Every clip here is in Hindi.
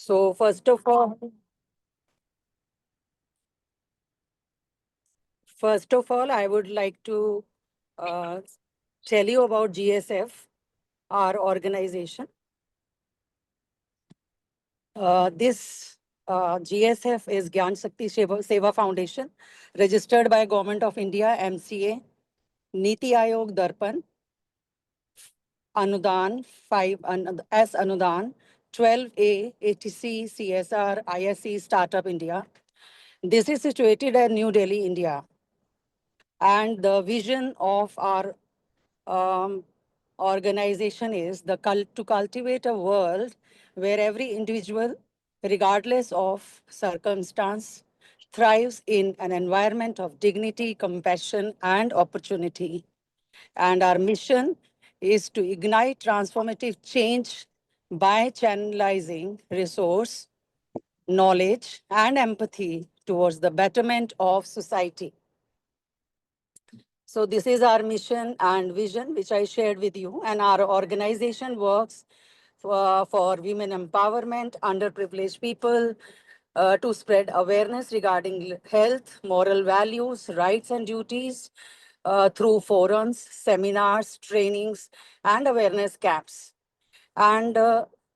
So first of all, I would like to uh, tell you about GSF, our organization. This GSF is Gyan Shakti Seva Foundation, registered by Government of India, MCA, Niti Aayog Darpan, Anudan 5 S Anudan 12A ATC CSR ISC Startup India. This is situated at New Delhi, India. And the vision of our um, organization is to cultivate a world where every individual, regardless of circumstance, thrives in an environment of dignity, compassion, and opportunity. And our mission is to ignite transformative change by channelizing resource, knowledge, and empathy towards the betterment of society. So this is our mission and vision, which I shared with you. And our organization works for women empowerment, underprivileged people, to spread awareness regarding health, moral values, rights and duties through forums, seminars, trainings, and awareness camps. And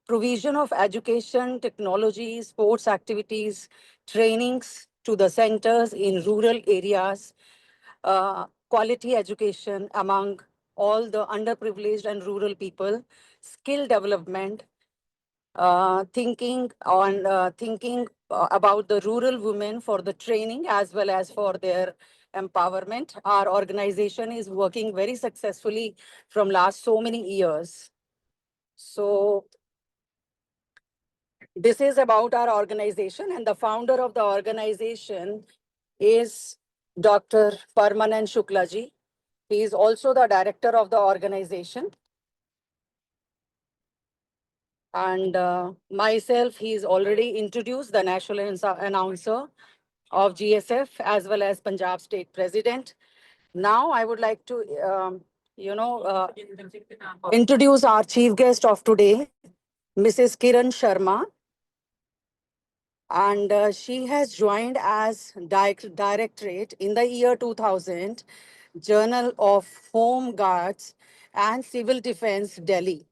provision of education, technology, sports activities, trainings to the centers in rural areas, quality education among all the underprivileged and rural people, skill development, thinking about the rural women for the training as well as for their empowerment. Our organization is working very successfully from last so many years. So this is about our organization, and the founder of the organization is Dr. Parmanand Shuklaji. He is also the director of the organization. And myself, he's already introduced, the national announcer of GSF as well as Punjab State President. Now I would like to, introduce our chief guest of today, Mrs. Kiran Sharma. And she has joined as directorate in the year 2000, Journal of Home Guards and Civil Defense, Delhi.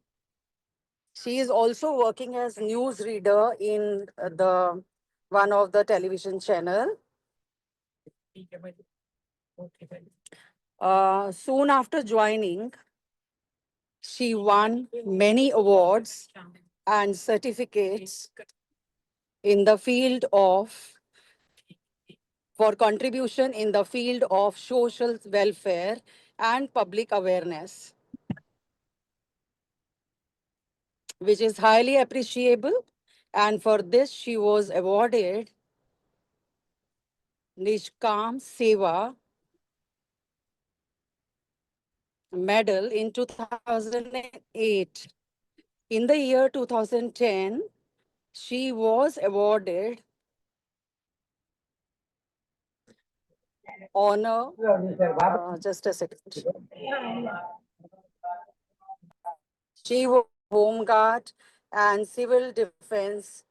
She is also working as news reader in the one of the television channel. Soon after joining, she won many awards and certificates in the field of for contribution in the field of social welfare and public awareness, which is highly appreciable. And for this, she was awarded Nishkam Seva Medal in 2008. In the year 2010, she was awarded honor, just a second. She was Home Guard and Civil Defense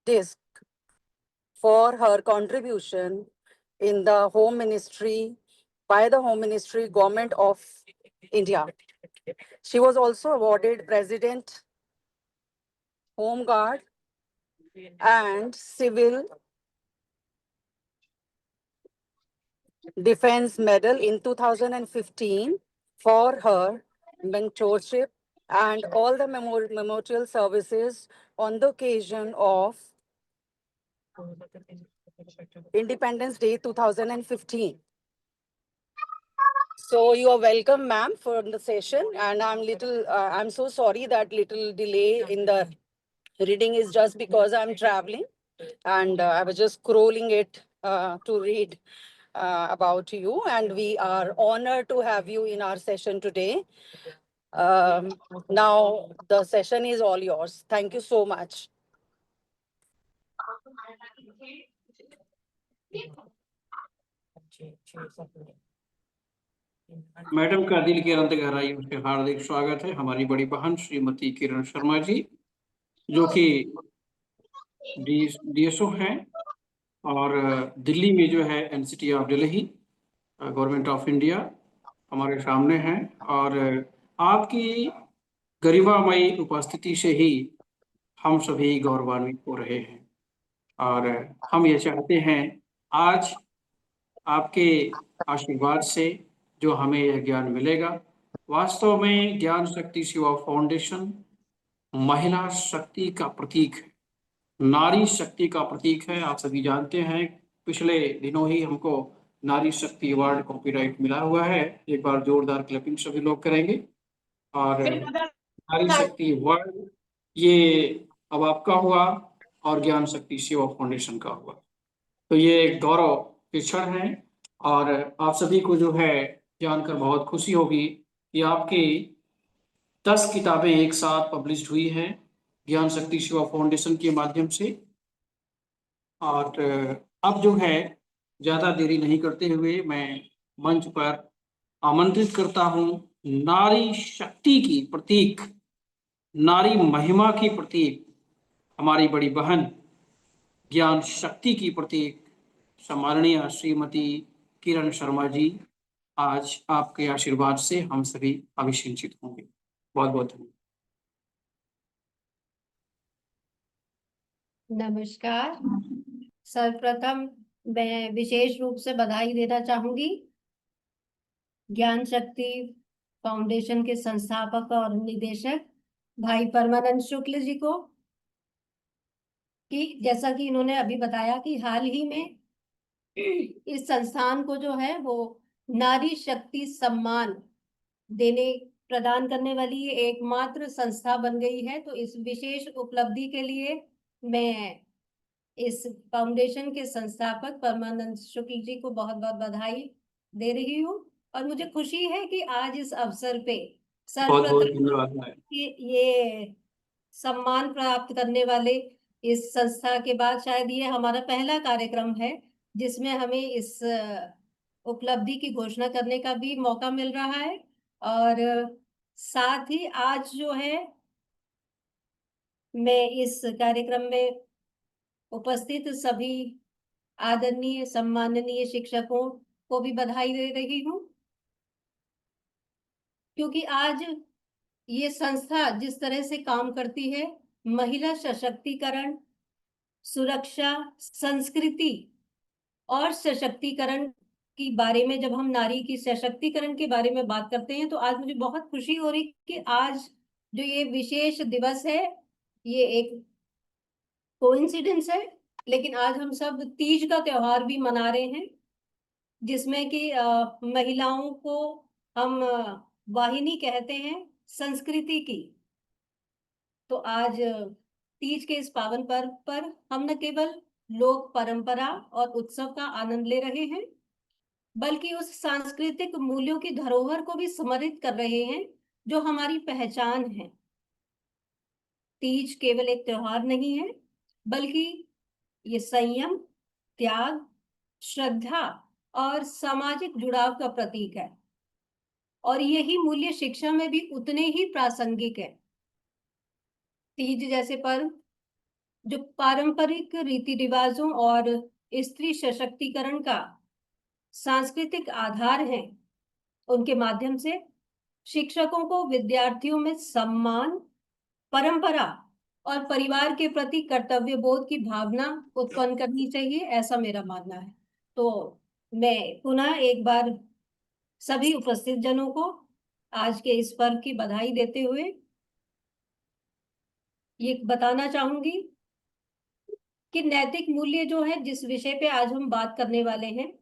disc for her contribution in the Home Ministry, by the Home Ministry, Government of India. She was also awarded President, Home Guard, and Civil Defense Medal in 2015 for her mentorship and all the memorial services on the occasion of Independence Day 2015. So you are welcome, ma'am, for the session. And I'm so sorry that little delay in the reading is just because I'm traveling, and I was just scrolling it to read about you. And we are honored to have you in our session today. Now the session is all yours. Thank you so much. Madam का दिल की अनंत गहराइयों से हार्दिक स्वागत है। हमारी बड़ी बहन श्रीमती किरण शर्मा जी, जो कि DSO हैं, और दिल्ली में जो है NCT of Delhi, government of India हमारे सामने हैं। और आपकी गरिमामयी उपस्थिति से ही हम सभी गौरवान्वित हो रहे हैं। और हम ये चाहते हैं आज आपके आशीर्वाद से जो हमें यह ज्ञान मिलेगा, वास्तव में ज्ञान शक्ति सेवा फाउंडेशन महिला शक्ति का प्रतीक है, नारी शक्ति का प्रतीक है। आप सभी जानते हैं, पिछले दिनों ही हमको नारी शक्ति अवार्ड कॉपीराइट मिला हुआ है। एक बार जोरदार क्लैपिंग सभी लोग करेंगे। और नारी शक्ति अवार्ड ये अब आपका हुआ और ज्ञान शक्ति सेवा फाउंडेशन का हुआ। तो ये एक गौरव के क्षण है। और आप सभी को जो है जानकर बहुत खुशी होगी कि आपकी 10 किताबें एक साथ पब्लिश हुई हैं ज्ञान शक्ति सेवा फाउंडेशन के माध्यम से। और अब जो है ज्यादा देरी नहीं करते हुए मैं मंच पर आमंत्रित करता हूं नारी शक्ति की प्रतीक, नारी महिमा की प्रतीक, हमारी बड़ी बहन ज्ञान शक्ति की प्रतीक सम्माननीय श्रीमती किरण शर्मा जी। आज आपके आशीर्वाद से हम सभी अभिषिंचित होंगे। बहुत बहुत धन्यवाद। नमस्कार। सर्वप्रथम मैं विशेष रूप से बधाई देना चाहूंगी ज्ञान शक्ति फाउंडेशन के संस्थापक और निदेशक भाई परमानंद शुक्ल जी को, कि जैसा कि इन्होंने अभी बताया कि हाल ही में इस संस्थान को जो है वो नारी शक्ति सम्मान देने प्रदान करने वाली ये एकमात्र संस्था बन गई है। तो इस विशेष उपलब्धि के लिए मैं इस फाउंडेशन के संस्थापक परमानंद शुक्ल जी को बहुत बहुत बधाई दे रही हूँ। और मुझे खुशी है कि आज इस अवसर पे बहुत बहुत सर्वप्रथम धन्यवाद। ये सम्मान प्राप्त करने वाले इस संस्था के बाद शायद ये हमारा पहला कार्यक्रम है जिसमें हमें इस उपलब्धि की घोषणा करने का भी मौका मिल रहा है। और साथ ही आज जो है मैं इस कार्यक्रम में उपस्थित सभी आदरणीय सम्माननीय शिक्षकों को भी बधाई दे रही हूँ, क्योंकि आज ये संस्था जिस तरह से काम करती है, महिला सशक्तिकरण, सुरक्षा, संस्कृति और सशक्तिकरण के बारे में, जब हम नारी की सशक्तिकरण के बारे में बात करते हैं तो आज मुझे बहुत खुशी हो रही कि आज जो ये विशेष दिवस है, ये एक कोइंसिडेंस है, लेकिन आज हम सब तीज का त्योहार भी मना रहे हैं, जिसमें कि महिलाओं को हम वाहिनी कहते हैं संस्कृति की। तो आज तीज के इस पावन पर्व पर हम न केवल लोक परंपरा और उत्सव का आनंद ले रहे हैं, बल्कि उस सांस्कृतिक मूल्यों की धरोहर को भी स्मरित कर रहे हैं जो हमारी पहचान है। तीज केवल एक त्योहार नहीं है, बल्कि ये संयम, त्याग, श्रद्धा और सामाजिक जुड़ाव का प्रतीक है। और यही मूल्य शिक्षा में भी उतने ही प्रासंगिक है। तीज जैसे पर्व जो पारंपरिक रीति रिवाजों और स्त्री सशक्तिकरण का सांस्कृतिक आधार है, उनके माध्यम से शिक्षकों को विद्यार्थियों में सम्मान, परंपरा और परिवार के प्रति कर्तव्य बोध की भावना उत्पन्न करनी चाहिए, ऐसा मेरा मानना है। तो मैं पुनः एक बार सभी उपस्थित जनों को आज के इस पर्व की बधाई देते हुए ये बताना चाहूंगी कि नैतिक मूल्य जो है, जिस विषय पे आज हम बात करने वाले हैं,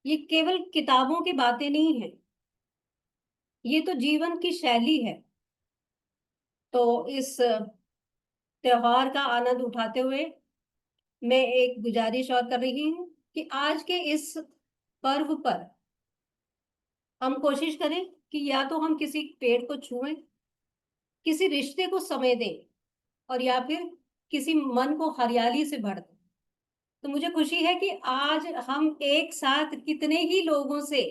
ये केवल किताबों की बातें नहीं है, ये तो जीवन की शैली है। तो इस त्योहार का आनंद उठाते हुए मैं एक गुजारिश और कर रही हूँ कि आज के इस पर्व पर हम कोशिश करें कि या तो हम किसी पेड़ को छुएं, किसी रिश्ते को समय दें, और या फिर किसी मन को हरियाली से भर दें। तो मुझे खुशी है कि आज हम एक साथ कितने ही लोगों से,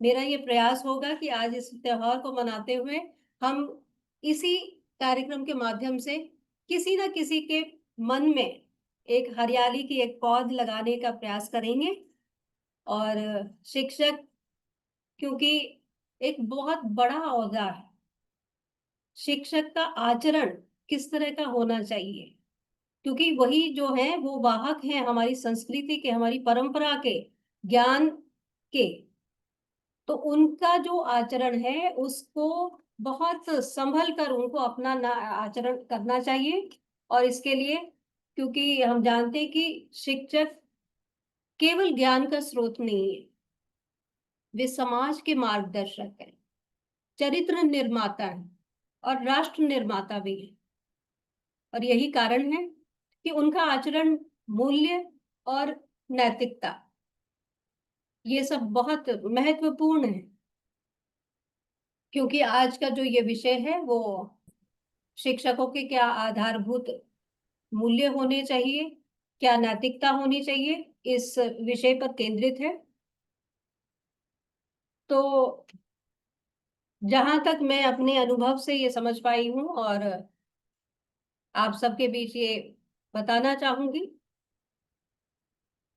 मेरा ये प्रयास होगा कि आज इस त्योहार को मनाते हुए हम इसी कार्यक्रम के माध्यम से किसी न किसी के मन में एक हरियाली की एक पौध लगाने का प्रयास करेंगे। और शिक्षक क्योंकि एक बहुत बड़ा ओहदा है, शिक्षक का आचरण किस तरह का होना चाहिए, क्योंकि वही जो है वो वाहक हैं हमारी संस्कृति के, हमारी परंपरा के, ज्ञान के। तो उनका जो आचरण है उसको बहुत संभल कर उनको अपना आचरण करना चाहिए। और इसके लिए, क्योंकि हम जानते हैं कि शिक्षक केवल ज्ञान का स्रोत नहीं है, वे समाज के मार्गदर्शक हैं, चरित्र निर्माता हैं और राष्ट्र निर्माता भी हैं। और यही कारण है कि उनका आचरण, मूल्य और नैतिकता, ये सब बहुत महत्वपूर्ण है। क्योंकि आज का जो ये विषय है वो शिक्षकों के क्या आधारभूत मूल्य होने चाहिए, क्या नैतिकता होनी चाहिए, इस विषय पर केंद्रित है। तो जहां तक मैं अपने अनुभव से ये समझ पाई हूँ और आप सबके बीच ये बताना चाहूंगी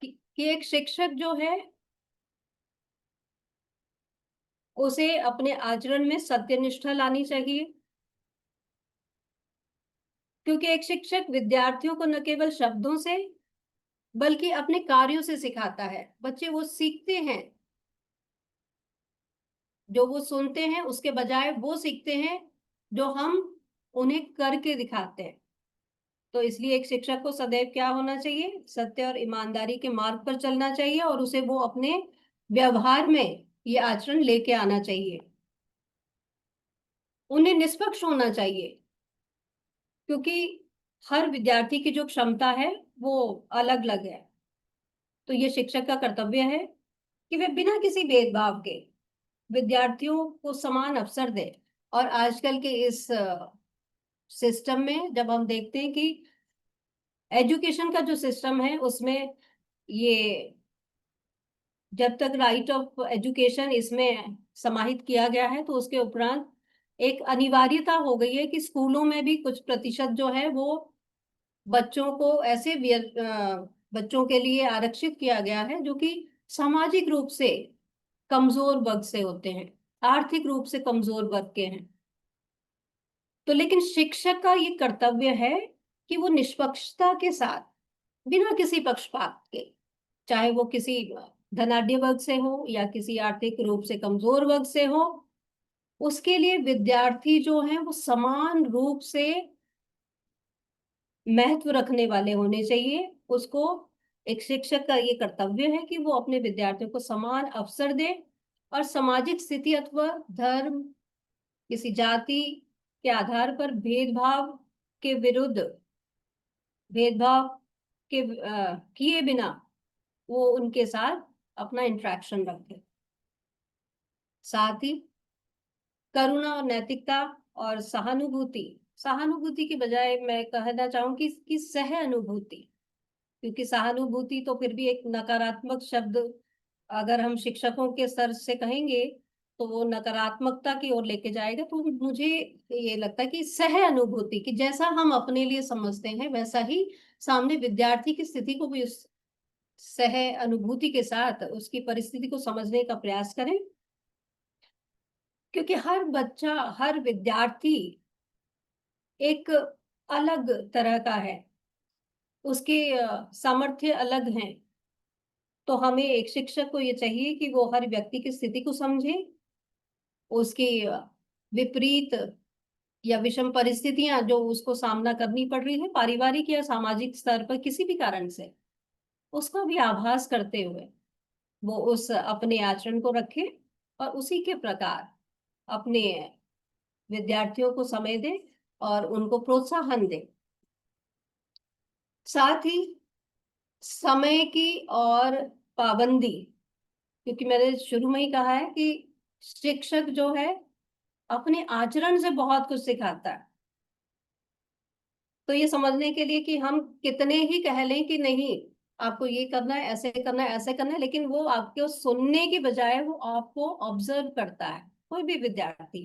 कि एक शिक्षक जो है उसे अपने आचरण में सत्यनिष्ठा लानी चाहिए। क्योंकि एक शिक्षक विद्यार्थियों को न केवल शब्दों से बल्कि अपने कार्यों से सिखाता है। बच्चे वो सीखते हैं, जो वो सुनते हैं उसके बजाय वो सीखते हैं जो हम उन्हें करके दिखाते हैं। तो इसलिए एक शिक्षक को सदैव क्या होना चाहिए, सत्य और ईमानदारी के मार्ग पर चलना चाहिए और उसे वो अपने व्यवहार में ये आचरण लेके आना चाहिए। उन्हें निष्पक्ष होना चाहिए, क्योंकि हर विद्यार्थी की जो क्षमता है वो अलग अलग है। तो ये शिक्षक का कर्तव्य है कि वे बिना किसी भेदभाव के विद्यार्थियों को समान अवसर दे। और आजकल के इस सिस्टम में जब हम देखते हैं कि एजुकेशन का जो सिस्टम है उसमें ये जब तक राइट ऑफ एजुकेशन इसमें समाहित किया गया है, तो उसके उपरांत एक अनिवार्यता हो गई है कि स्कूलों में भी कुछ प्रतिशत जो है वो बच्चों को ऐसे बच्चों के लिए आरक्षित किया गया है जो कि सामाजिक रूप से कमजोर वर्ग से होते हैं, आर्थिक रूप से कमजोर वर्ग के हैं। तो लेकिन शिक्षक का ये कर्तव्य है कि वो निष्पक्षता के साथ, बिना किसी पक्षपात के, चाहे वो किसी धनाढ्य वर्ग से हो या किसी आर्थिक रूप से कमजोर वर्ग से हो, उसके लिए विद्यार्थी जो हैं वो समान रूप से महत्व रखने वाले होने चाहिए। उसको, एक शिक्षक का ये कर्तव्य है कि वो अपने विद्यार्थियों को समान अवसर दे और सामाजिक स्थिति अथवा धर्म, किसी जाति के आधार पर भेदभाव के विरुद्ध, भेदभाव के किए बिना वो उनके साथ अपना इंटरेक्शन रखे। साथ ही करुणा और नैतिकता और सहानुभूति, सहानुभूति की बजाय मैं कहना चाहूंगी कि सह अनुभूति, क्योंकि सहानुभूति तो फिर भी एक नकारात्मक शब्द अगर हम शिक्षकों के स्तर से कहेंगे तो वो नकारात्मकता की ओर लेके जाएगा। तो मुझे ये लगता है कि सह अनुभूति, कि जैसा हम अपने लिए समझते हैं वैसा ही सामने विद्यार्थी की स्थिति को भी उस सह अनुभूति के साथ उसकी परिस्थिति को समझने का प्रयास करें। क्योंकि हर बच्चा, हर विद्यार्थी एक अलग तरह का है, उसके सामर्थ्य अलग हैं। तो हमें एक शिक्षक को ये चाहिए कि वो हर व्यक्ति की स्थिति को समझे, उसकी विपरीत या विषम परिस्थितियां जो उसको सामना करनी पड़ रही है पारिवारिक या सामाजिक स्तर पर किसी भी कारण से, उसका भी आभास करते हुए वो उस अपने आचरण को रखे और उसी के प्रकार अपने विद्यार्थियों को समय दे और उनको प्रोत्साहन दे। साथ ही समय की और पाबंदी, क्योंकि मैंने शुरू में ही कहा है कि शिक्षक जो है अपने आचरण से बहुत कुछ सिखाता है। तो ये समझने के लिए कि हम कितने ही कह लें कि नहीं आपको ये करना है, ऐसे करना है, ऐसे करना है, लेकिन वो आपको सुनने की बजाय वो आपको ऑब्जर्व करता है। कोई भी विद्यार्थी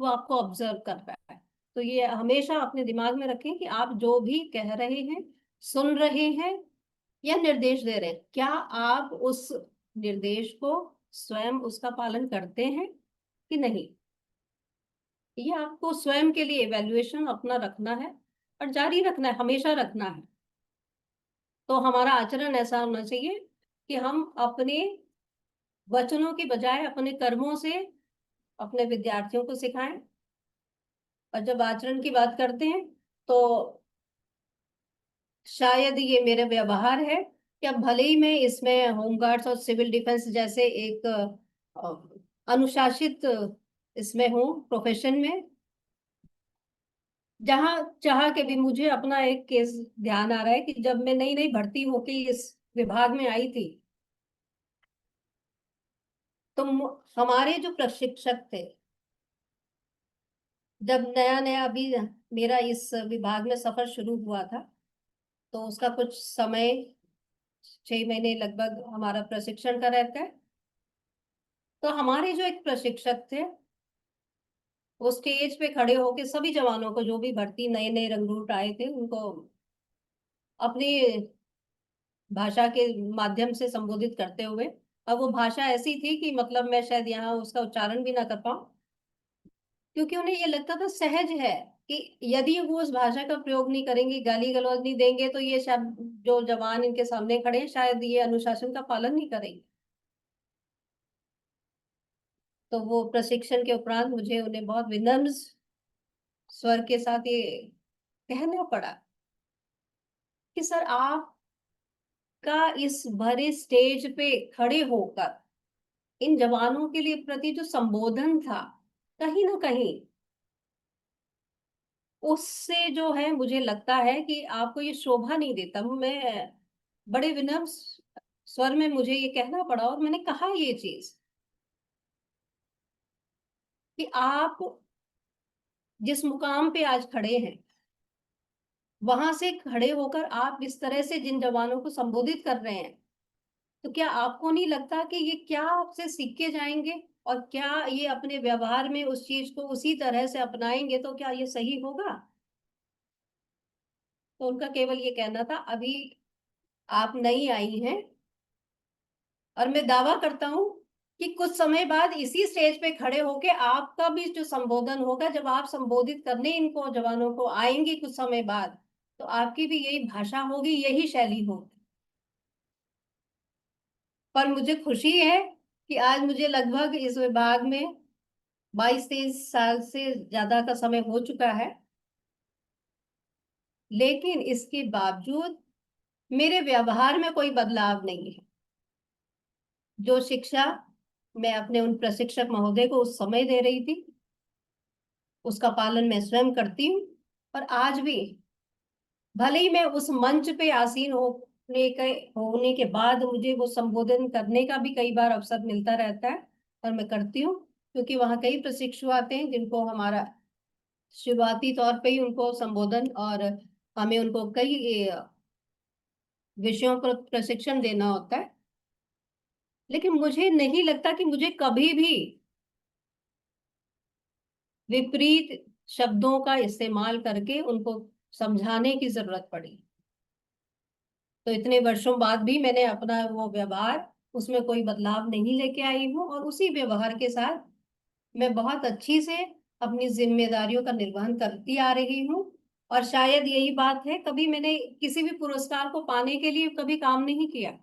वो आपको ऑब्जर्व कर रहा है तो ये हमेशा अपने दिमाग में रखें कि आप जो भी कह रहे हैं, सुन रहे हैं या निर्देश दे रहे हैं, क्या आप उस निर्देश को स्वयं उसका पालन करते हैं कि नहीं। ये आपको स्वयं के लिए इवैल्यूएशन अपना रखना है और जारी रखना है, हमेशा रखना है। तो हमारा आचरण ऐसा होना चाहिए कि हम अपने वचनों की बजाय अपने कर्मों से अपने विद्यार्थियों को सिखाएं। और जब आचरण की बात करते हैं तो शायद ये मेरे व्यवहार है कि अब भले ही मैं इसमें होमगार्ड्स और सिविल डिफेंस जैसे एक अनुशासित इसमें हूँ प्रोफेशन में, जहां चाह के भी मुझे अपना एक केस ध्यान आ रहा है कि जब मैं नई नई भर्ती होके इस विभाग में आई थी तो हमारे जो प्रशिक्षक थे, जब नया नया अभी मेरा इस विभाग में सफर शुरू हुआ था तो उसका कुछ समय 6 महीने लगभग हमारा प्रशिक्षण का रहता है। तो हमारे जो एक प्रशिक्षक थे वो स्टेज पे खड़े होके सभी जवानों को, जो भी भर्ती नए नए रंगरूट आए थे, उनको अपनी भाषा के माध्यम से संबोधित करते हुए, अब वो भाषा ऐसी थी कि मतलब मैं शायद यहाँ उसका उच्चारण भी ना कर पाऊं, क्योंकि उन्हें ये लगता था सहज है कि यदि वो उस भाषा का प्रयोग नहीं करेंगे, गाली गलौज नहीं देंगे, तो ये शब्द जो जवान इनके सामने खड़े हैं शायद ये अनुशासन का पालन नहीं करेंगे। तो वो प्रशिक्षण के उपरांत मुझे उन्हें बहुत विनम्र स्वर के साथ ये कहना पड़ा कि सर आपका इस भरे स्टेज पे खड़े होकर इन जवानों के लिए प्रति जो संबोधन था, कहीं ना कहीं उससे जो है मुझे लगता है कि आपको ये शोभा नहीं देता। मैं बड़े विनम्र स्वर में मुझे ये कहना पड़ा और मैंने कहा ये चीज कि आप जिस मुकाम पे आज खड़े हैं वहां से खड़े होकर आप इस तरह से जिन जवानों को संबोधित कर रहे हैं, तो क्या आपको नहीं लगता कि ये क्या आपसे सीख के जाएंगे और क्या ये अपने व्यवहार में उस चीज को उसी तरह से अपनाएंगे, तो क्या ये सही होगा। तो उनका केवल ये कहना था, अभी आप नई आई हैं और मैं दावा करता हूं कि कुछ समय बाद इसी स्टेज पे खड़े होके आपका भी जो संबोधन होगा, जब आप संबोधित करने इनको जवानों को आएंगे कुछ समय बाद, तो आपकी भी यही भाषा होगी, यही शैली होगी। पर मुझे खुशी है कि आज मुझे लगभग इस विभाग में 22-23 साल से ज्यादा का समय हो चुका है, लेकिन इसके बावजूद मेरे व्यवहार में कोई बदलाव नहीं है। जो शिक्षा मैं अपने उन प्रशिक्षक महोदय को उस समय दे रही थी उसका पालन मैं स्वयं करती हूँ। और आज भी भले ही मैं उस मंच पे आसीन होने के बाद मुझे वो संबोधन करने का भी कई बार अवसर मिलता रहता है और मैं करती हूँ, क्योंकि वहाँ कई प्रशिक्षु आते हैं जिनको हमारा शुरुआती तौर पे ही उनको संबोधन और हमें उनको कई विषयों पर प्रशिक्षण देना होता है। लेकिन मुझे नहीं लगता कि मुझे कभी भी विपरीत शब्दों का इस्तेमाल करके उनको समझाने की जरूरत पड़ी। तो इतने वर्षों बाद भी मैंने अपना वो व्यवहार उसमें कोई बदलाव नहीं लेके आई हूँ और उसी व्यवहार के साथ मैं बहुत अच्छी से अपनी जिम्मेदारियों का निर्वहन करती आ रही हूँ। और शायद यही बात है, कभी मैंने किसी भी पुरस्कार को पाने के लिए कभी काम नहीं किया,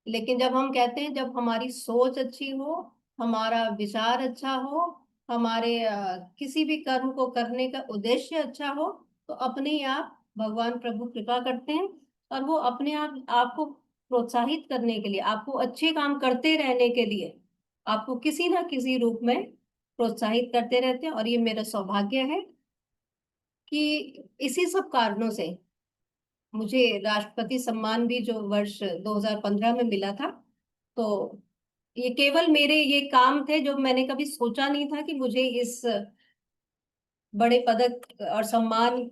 लेकिन जब हम कहते हैं जब हमारी सोच अच्छी हो, हमारा विचार अच्छा हो, हमारे किसी भी कर्म को करने का उद्देश्य अच्छा हो, तो अपने ही आप भगवान प्रभु कृपा करते हैं और वो अपने आप आपको प्रोत्साहित करने के लिए, आपको अच्छे काम करते रहने के लिए आपको किसी ना किसी रूप में प्रोत्साहित करते रहते हैं। और ये मेरा सौभाग्य है कि इसी सब कारणों से मुझे राष्ट्रपति सम्मान भी जो वर्ष 2015 में मिला था, तो ये केवल मेरे ये काम थे जो मैंने कभी सोचा नहीं था कि मुझे इस बड़े पदक और सम्मान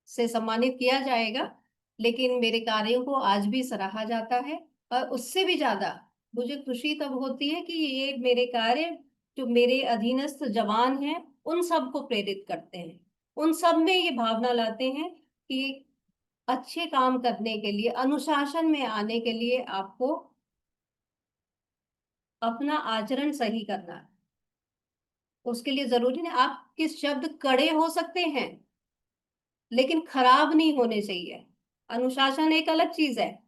से सम्मानित किया जाएगा, लेकिन मेरे कार्यों को आज भी सराहा जाता है। और उससे भी ज्यादा मुझे खुशी तब होती है कि ये मेरे कार्य जो मेरे अधीनस्थ जवान हैं उन सबको प्रेरित करते हैं, उन सब में ये भावना लाते हैं कि अच्छे काम करने के लिए, अनुशासन में आने के लिए आपको अपना आचरण सही करना है। उसके लिए जरूरी नहीं आप किस शब्द कड़े हो सकते हैं, लेकिन खराब नहीं होने चाहिए। अनुशासन एक अलग चीज है,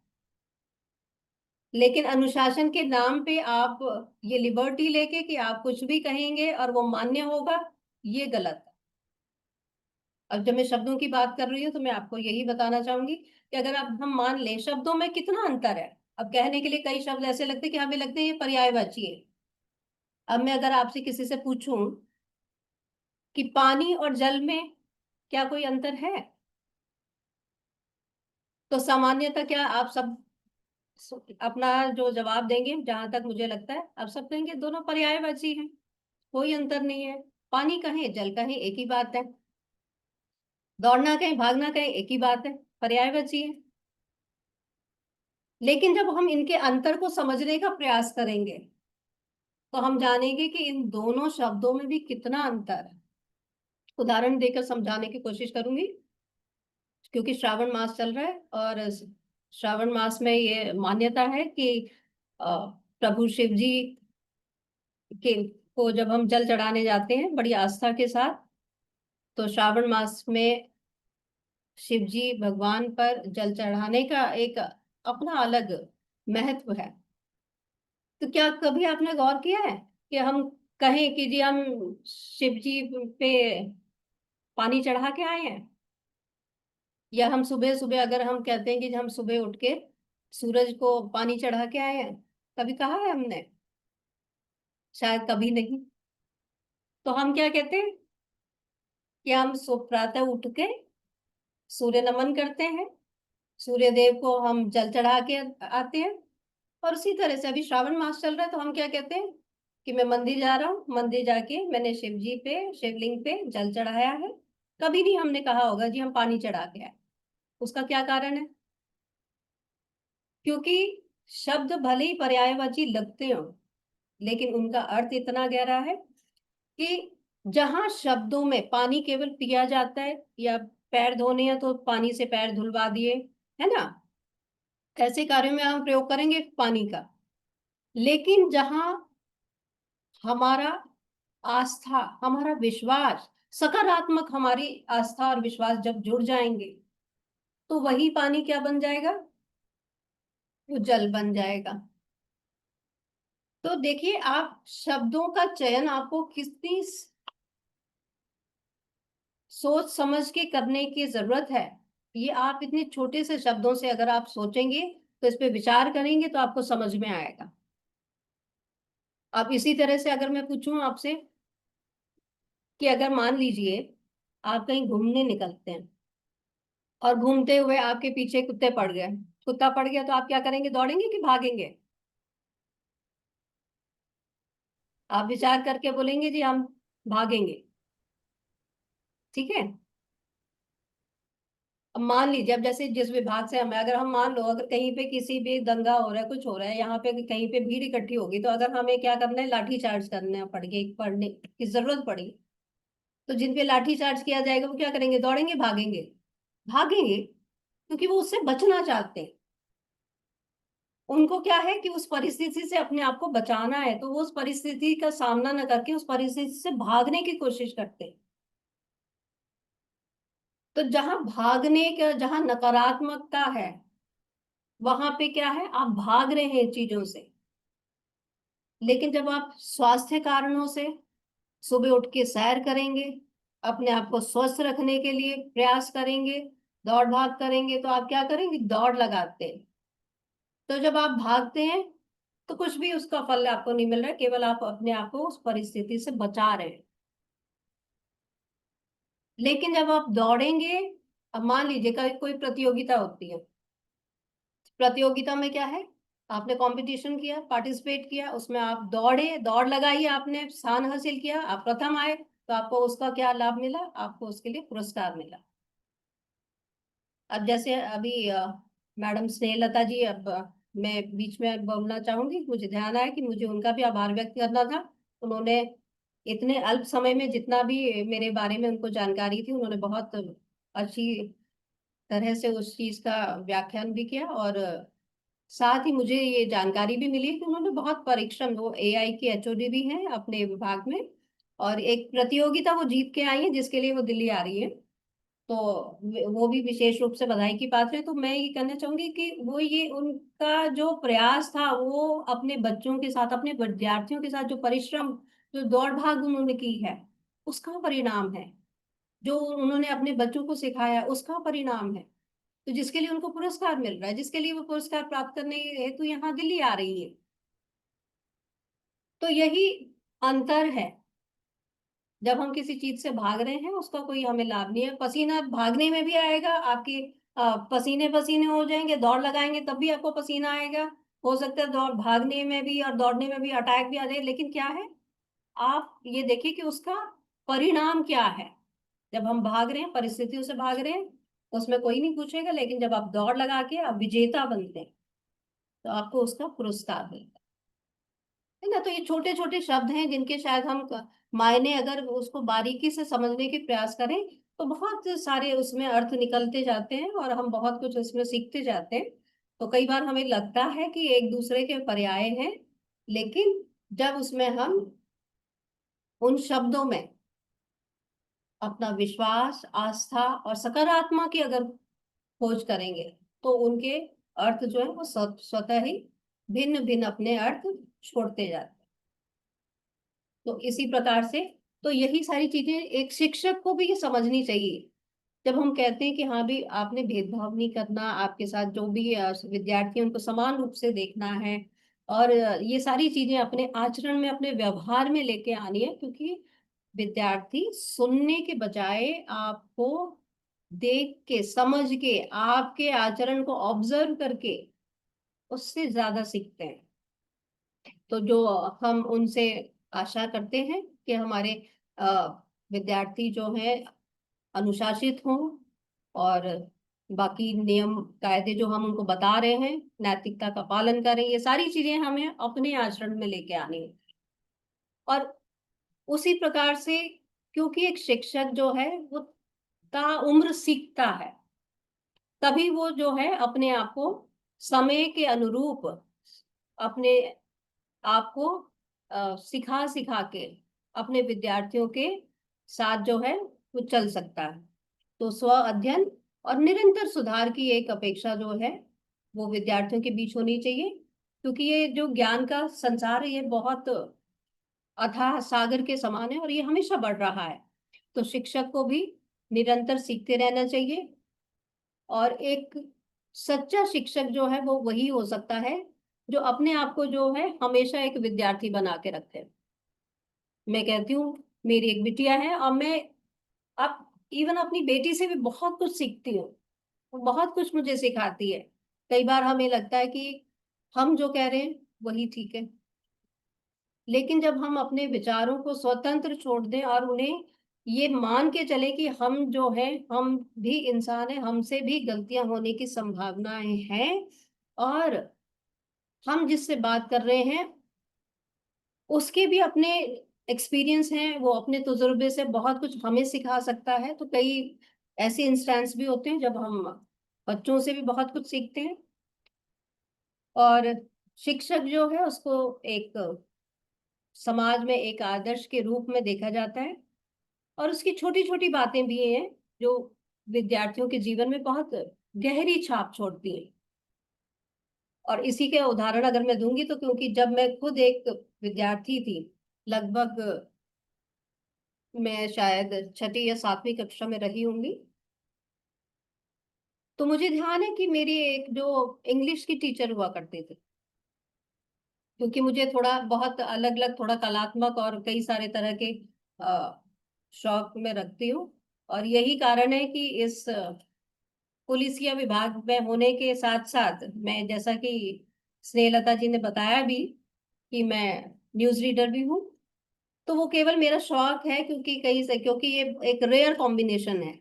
लेकिन अनुशासन के नाम पे आप ये लिबर्टी लेके कि आप कुछ भी कहेंगे और वो मान्य होगा, ये गलत है। अब जब मैं शब्दों की बात कर रही हूँ तो मैं आपको यही बताना चाहूंगी कि अगर आप हम मान लें शब्दों में कितना अंतर है। अब कहने के लिए कई शब्द ऐसे लगते हैं कि हमें लगते हैं ये पर्यायवाची है। अब मैं अगर आपसे किसी से पूछूं कि पानी और जल में क्या कोई अंतर है, तो सामान्यतः क्या आप सब अपना जो जवाब देंगे, जहां तक मुझे लगता है आप सब कहेंगे दोनों पर्यायवाची हैं, कोई अंतर नहीं है। पानी कहें जल कहें एक ही बात है, दौड़ना कहें भागना कहें एक ही बात है, पर्यायवाची है। लेकिन जब हम इनके अंतर को समझने का प्रयास करेंगे तो हम जानेंगे कि इन दोनों शब्दों में भी कितना अंतर है। उदाहरण देकर समझाने की कोशिश करूंगी, क्योंकि श्रावण मास चल रहा है और श्रावण मास में ये मान्यता है कि प्रभु शिव जी के को जब हम जल चढ़ाने जाते हैं बड़ी आस्था के साथ, तो श्रावण मास में शिव जी भगवान पर जल चढ़ाने का एक अपना अलग महत्व है। तो क्या कभी आपने गौर किया है कि हम कहें कि जी हम शिव जी पे पानी चढ़ा के आए हैं, या हम सुबह सुबह अगर हम कहते हैं कि हम सुबह उठ के सूरज को पानी चढ़ा के आए हैं, कभी कहा है हमने? शायद कभी नहीं। तो हम क्या कहते हैं कि हम प्रातः उठ के सूर्य नमन करते हैं, सूर्य देव को हम जल चढ़ा के आते हैं। और उसी तरह से अभी श्रावण मास चल रहा है तो हम क्या कहते हैं कि मैं मंदिर जा रहा हूँ, मंदिर जाके मैंने शिव जी पे, शिवलिंग पे जल चढ़ाया है। कभी नहीं हमने कहा होगा जी हम पानी चढ़ा के आए। उसका क्या कारण है? क्योंकि शब्द भले ही पर्यायवाची लगते हो, लेकिन उनका अर्थ इतना गहरा है कि जहां शब्दों में पानी केवल पिया जाता है, या पैर धोने हैं तो पानी से पैर धुलवा दिए, है ना, ऐसे कार्यों में हम प्रयोग करेंगे पानी का। लेकिन जहां हमारा आस्था, हमारा विश्वास, सकारात्मक हमारी आस्था और विश्वास जब जुड़ जाएंगे, तो वही पानी क्या बन जाएगा? वो जल बन जाएगा। तो देखिए आप शब्दों का चयन आपको कितनी सोच समझ के करने की जरूरत है। ये आप इतने छोटे से शब्दों से अगर आप सोचेंगे, तो इस पे विचार करेंगे तो आपको समझ में आएगा। अब इसी तरह से अगर मैं पूछूं आपसे कि अगर मान लीजिए आप कहीं घूमने निकलते हैं और घूमते हुए आपके पीछे कुत्ते पड़ गए, कुत्ता पड़ गया, तो आप क्या करेंगे? दौड़ेंगे कि भागेंगे? आप विचार करके बोलेंगे जी हम भागेंगे, ठीक है। अब मान लीजिए, अब जैसे जिस विभाग से हमें, अगर हम मान लो अगर कहीं पे किसी भी दंगा हो रहा है, कुछ हो रहा है, यहाँ पे कहीं पे भीड़ इकट्ठी होगी, तो अगर हमें क्या करना है, लाठी चार्ज करना पड़ने की जरूरत पड़ी, तो जिन पे लाठी चार्ज किया जाएगा वो क्या करेंगे? दौड़ेंगे भागेंगे? भागेंगे, क्योंकि वो उससे बचना चाहते हैं। उनको क्या है कि उस परिस्थिति से अपने आप को बचाना है, तो वो उस परिस्थिति का सामना न करके उस परिस्थिति से भागने की कोशिश करते हैं। तो जहां भागने का, जहां नकारात्मकता है, वहां पे क्या है, आप भाग रहे हैं चीजों से। लेकिन जब आप स्वास्थ्य कारणों से सुबह उठ के सैर करेंगे, अपने आप को स्वस्थ रखने के लिए प्रयास करेंगे, दौड़ भाग करेंगे, तो आप क्या करेंगे? दौड़ लगाते हैं। तो जब आप भागते हैं तो कुछ भी उसका फल आपको नहीं मिल रहा है, केवल आप अपने आप को उस परिस्थिति से बचा रहे हैं। लेकिन जब आप दौड़ेंगे, अब मान लीजिए कोई प्रतियोगिता होती है, प्रतियोगिता में क्या है, आपने कंपटीशन किया, पार्टिसिपेट किया, उसमें आप दौड़े, दौड़ लगाई, आपने स्थान हासिल किया, आप प्रथम आए, तो आपको उसका क्या लाभ मिला? आपको उसके लिए पुरस्कार मिला। अब जैसे अभी मैडम स्नेहलता जी, अब मैं बीच में बोलना चाहूंगी, मुझे ध्यान आया कि मुझे उनका भी आभार व्यक्त करना था। उन्होंने इतने अल्प समय में जितना भी मेरे बारे में उनको जानकारी थी, उन्होंने बहुत अच्छी तरह से उस चीज का व्याख्यान भी किया। और साथ ही मुझे ये जानकारी भी मिली कि उन्होंने बहुत परिश्रम, वो एआई की एचओडी भी हैं अपने विभाग में, और एक प्रतियोगिता वो जीत के आई है जिसके लिए वो दिल्ली आ रही है। तो वो भी विशेष रूप से बधाई की पात्र है। तो मैं ये कहना चाहूंगी कि वो, ये उनका जो प्रयास था, वो अपने बच्चों के साथ, अपने विद्यार्थियों के साथ जो परिश्रम, जो दौड़ भाग उन्होंने की है, उसका परिणाम है। जो उन्होंने अपने बच्चों को सिखाया, उसका परिणाम है। तो जिसके लिए उनको पुरस्कार मिल रहा है, जिसके लिए वो पुरस्कार प्राप्त करने हेतु यहाँ दिल्ली आ रही है। तो यही अंतर है। जब हम किसी चीज से भाग रहे हैं, उसका कोई हमें लाभ नहीं है। पसीना भागने में भी आएगा, आपकी पसीने पसीने हो जाएंगे, दौड़ लगाएंगे तब भी आपको पसीना आएगा। हो सकता है दौड़ भागने में भी और दौड़ने में भी अटैक भी आ जाए, लेकिन क्या है, आप ये देखिए कि उसका परिणाम क्या है। जब हम भाग रहे हैं, परिस्थितियों से भाग रहे हैं, उसमें कोई नहीं पूछेगा, लेकिन जब आप दौड़ लगा के आप विजेता बनते हैं, तो आपको उसका पुरस्कार मिलता है ना। तो ये छोटे छोटे शब्द हैं जिनके शायद हम मायने अगर उसको बारीकी से समझने के प्रयास करें, तो बहुत सारे उसमें अर्थ निकलते जाते हैं और हम बहुत कुछ उसमें सीखते जाते हैं। तो कई बार हमें लगता है कि एक दूसरे के पर्याय हैं, लेकिन जब उसमें हम उन शब्दों में अपना विश्वास, आस्था और सकारात्मक की अगर खोज करेंगे, तो उनके अर्थ जो है वो स्वतः ही भिन्न भिन्न अपने अर्थ छोड़ते जाते हैं। तो इसी प्रकार से, तो यही सारी चीजें एक शिक्षक को भी ये समझनी चाहिए। जब हम कहते हैं कि हाँ भी आपने भेदभाव नहीं करना, आपके साथ जो भी विद्यार्थी हैं उनको समान रूप से देखना है, और ये सारी चीजें अपने आचरण में, अपने व्यवहार में लेके आनी है। क्योंकि विद्यार्थी सुनने के बजाय आपको देख के, समझ के, आपके आचरण को ऑब्जर्व करके उससे ज्यादा सीखते हैं। तो जो हम उनसे आशा करते हैं कि हमारे अ, विद्यार्थी जो हैं अनुशासित हों, और बाकी नियम कायदे जो हम उनको बता रहे हैं, नैतिकता का पालन करें। ये सारी चीजें हमें अपने आचरण में लेके आनी है। और उसी प्रकार से, क्योंकि एक शिक्षक जो है वो ताउम्र सीखता है, तभी वो जो है अपने आप को समय के अनुरूप अपने आप को सिखा सिखा के अपने विद्यार्थियों के साथ जो है वो चल सकता है। तो स्व अध्ययन और निरंतर सुधार की एक अपेक्षा जो है वो विद्यार्थियों के बीच होनी चाहिए। क्योंकि ये जो ज्ञान का संसार है, ये बहुत अथाह सागर के समान है और ये हमेशा बढ़ रहा है। तो शिक्षक को भी निरंतर सीखते रहना चाहिए। और एक सच्चा शिक्षक जो है वो वही हो सकता है जो अपने आप को जो है हमेशा एक विद्यार्थी बना के रखे। मैं कहती हूँ, मेरी एक बिटिया है और मैं अब इवन अपनी बेटी से भी बहुत कुछ सीखती हूँ। वो बहुत कुछ मुझे सिखाती है। कई बार हमें लगता है कि हम जो कह रहे हैं वही ठीक है, लेकिन जब हम अपने विचारों को स्वतंत्र छोड़ दें और उन्हें ये मान के चले कि हम जो है, हम भी इंसान हैं, हमसे भी गलतियां होने की संभावनाएं हैं, और हम जिससे बात कर रहे हैं उसके भी अपने एक्सपीरियंस हैं, वो अपने तजुर्बे से बहुत कुछ हमें सिखा सकता है। तो कई ऐसे इंस्टेंस भी होते हैं जब हम बच्चों से भी बहुत कुछ सीखते हैं। और शिक्षक जो है उसको एक समाज में एक आदर्श के रूप में देखा जाता है, और उसकी छोटी छोटी बातें भी हैं जो विद्यार्थियों के जीवन में बहुत गहरी छाप छोड़ती हैं। और इसी के उदाहरण अगर मैं दूंगी, तो क्योंकि जब मैं खुद एक विद्यार्थी थी, लगभग मैं शायद छठी या सातवीं कक्षा में रही होंगी, तो मुझे ध्यान है कि मेरी एक जो इंग्लिश की टीचर हुआ करते थे, क्योंकि मुझे थोड़ा बहुत अलग अलग, थोड़ा कलात्मक और कई सारे तरह के शौक में रखती हूँ। और यही कारण है कि इस पुलिसिया विभाग में होने के साथ साथ मैं, जैसा कि स्नेहलता जी ने बताया भी, कि मैं न्यूज रीडर भी हूँ। तो वो केवल मेरा शौक है, क्योंकि क्योंकि ये एक रेयर कॉम्बिनेशन है।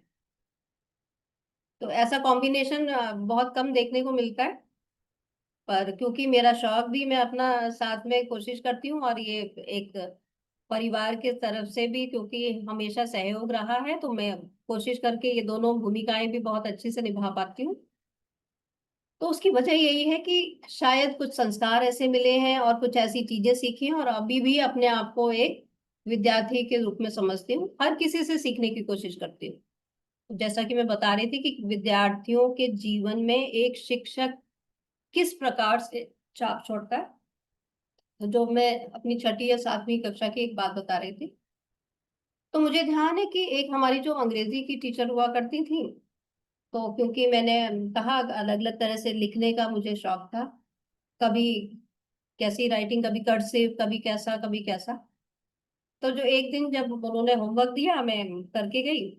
तो ऐसा कॉम्बिनेशन बहुत कम देखने को मिलता है, पर क्योंकि मेरा शौक भी, मैं अपना साथ में कोशिश करती हूँ, और ये एक परिवार के तरफ से भी, क्योंकि हमेशा सहयोग रहा है, तो मैं कोशिश करके ये दोनों भूमिकाएं भी बहुत अच्छे से निभा पाती हूँ। तो उसकी वजह यही है कि शायद कुछ संस्कार ऐसे मिले हैं और कुछ ऐसी चीजें सीखी हैं, और अभी भी अपने आप को एक विद्यार्थी के रूप में समझती हूँ, हर किसी से सीखने की कोशिश करती हूँ। जैसा कि मैं बता रही थी कि विद्यार्थियों के जीवन में एक शिक्षक किस प्रकार से छाप छोड़ता है, तो जो मैं अपनी 6ठी या 7वीं कक्षा की एक बात बता रही थी, तो मुझे ध्यान है कि एक हमारी जो अंग्रेजी की टीचर हुआ करती थी, तो क्योंकि मैंने कहा अलग अलग तरह से लिखने का मुझे शौक था, कभी कैसी राइटिंग, कभी कर्सिव, कभी कैसा कभी कैसा। तो जो एक दिन जब उन्होंने होमवर्क दिया, मैं करके गई,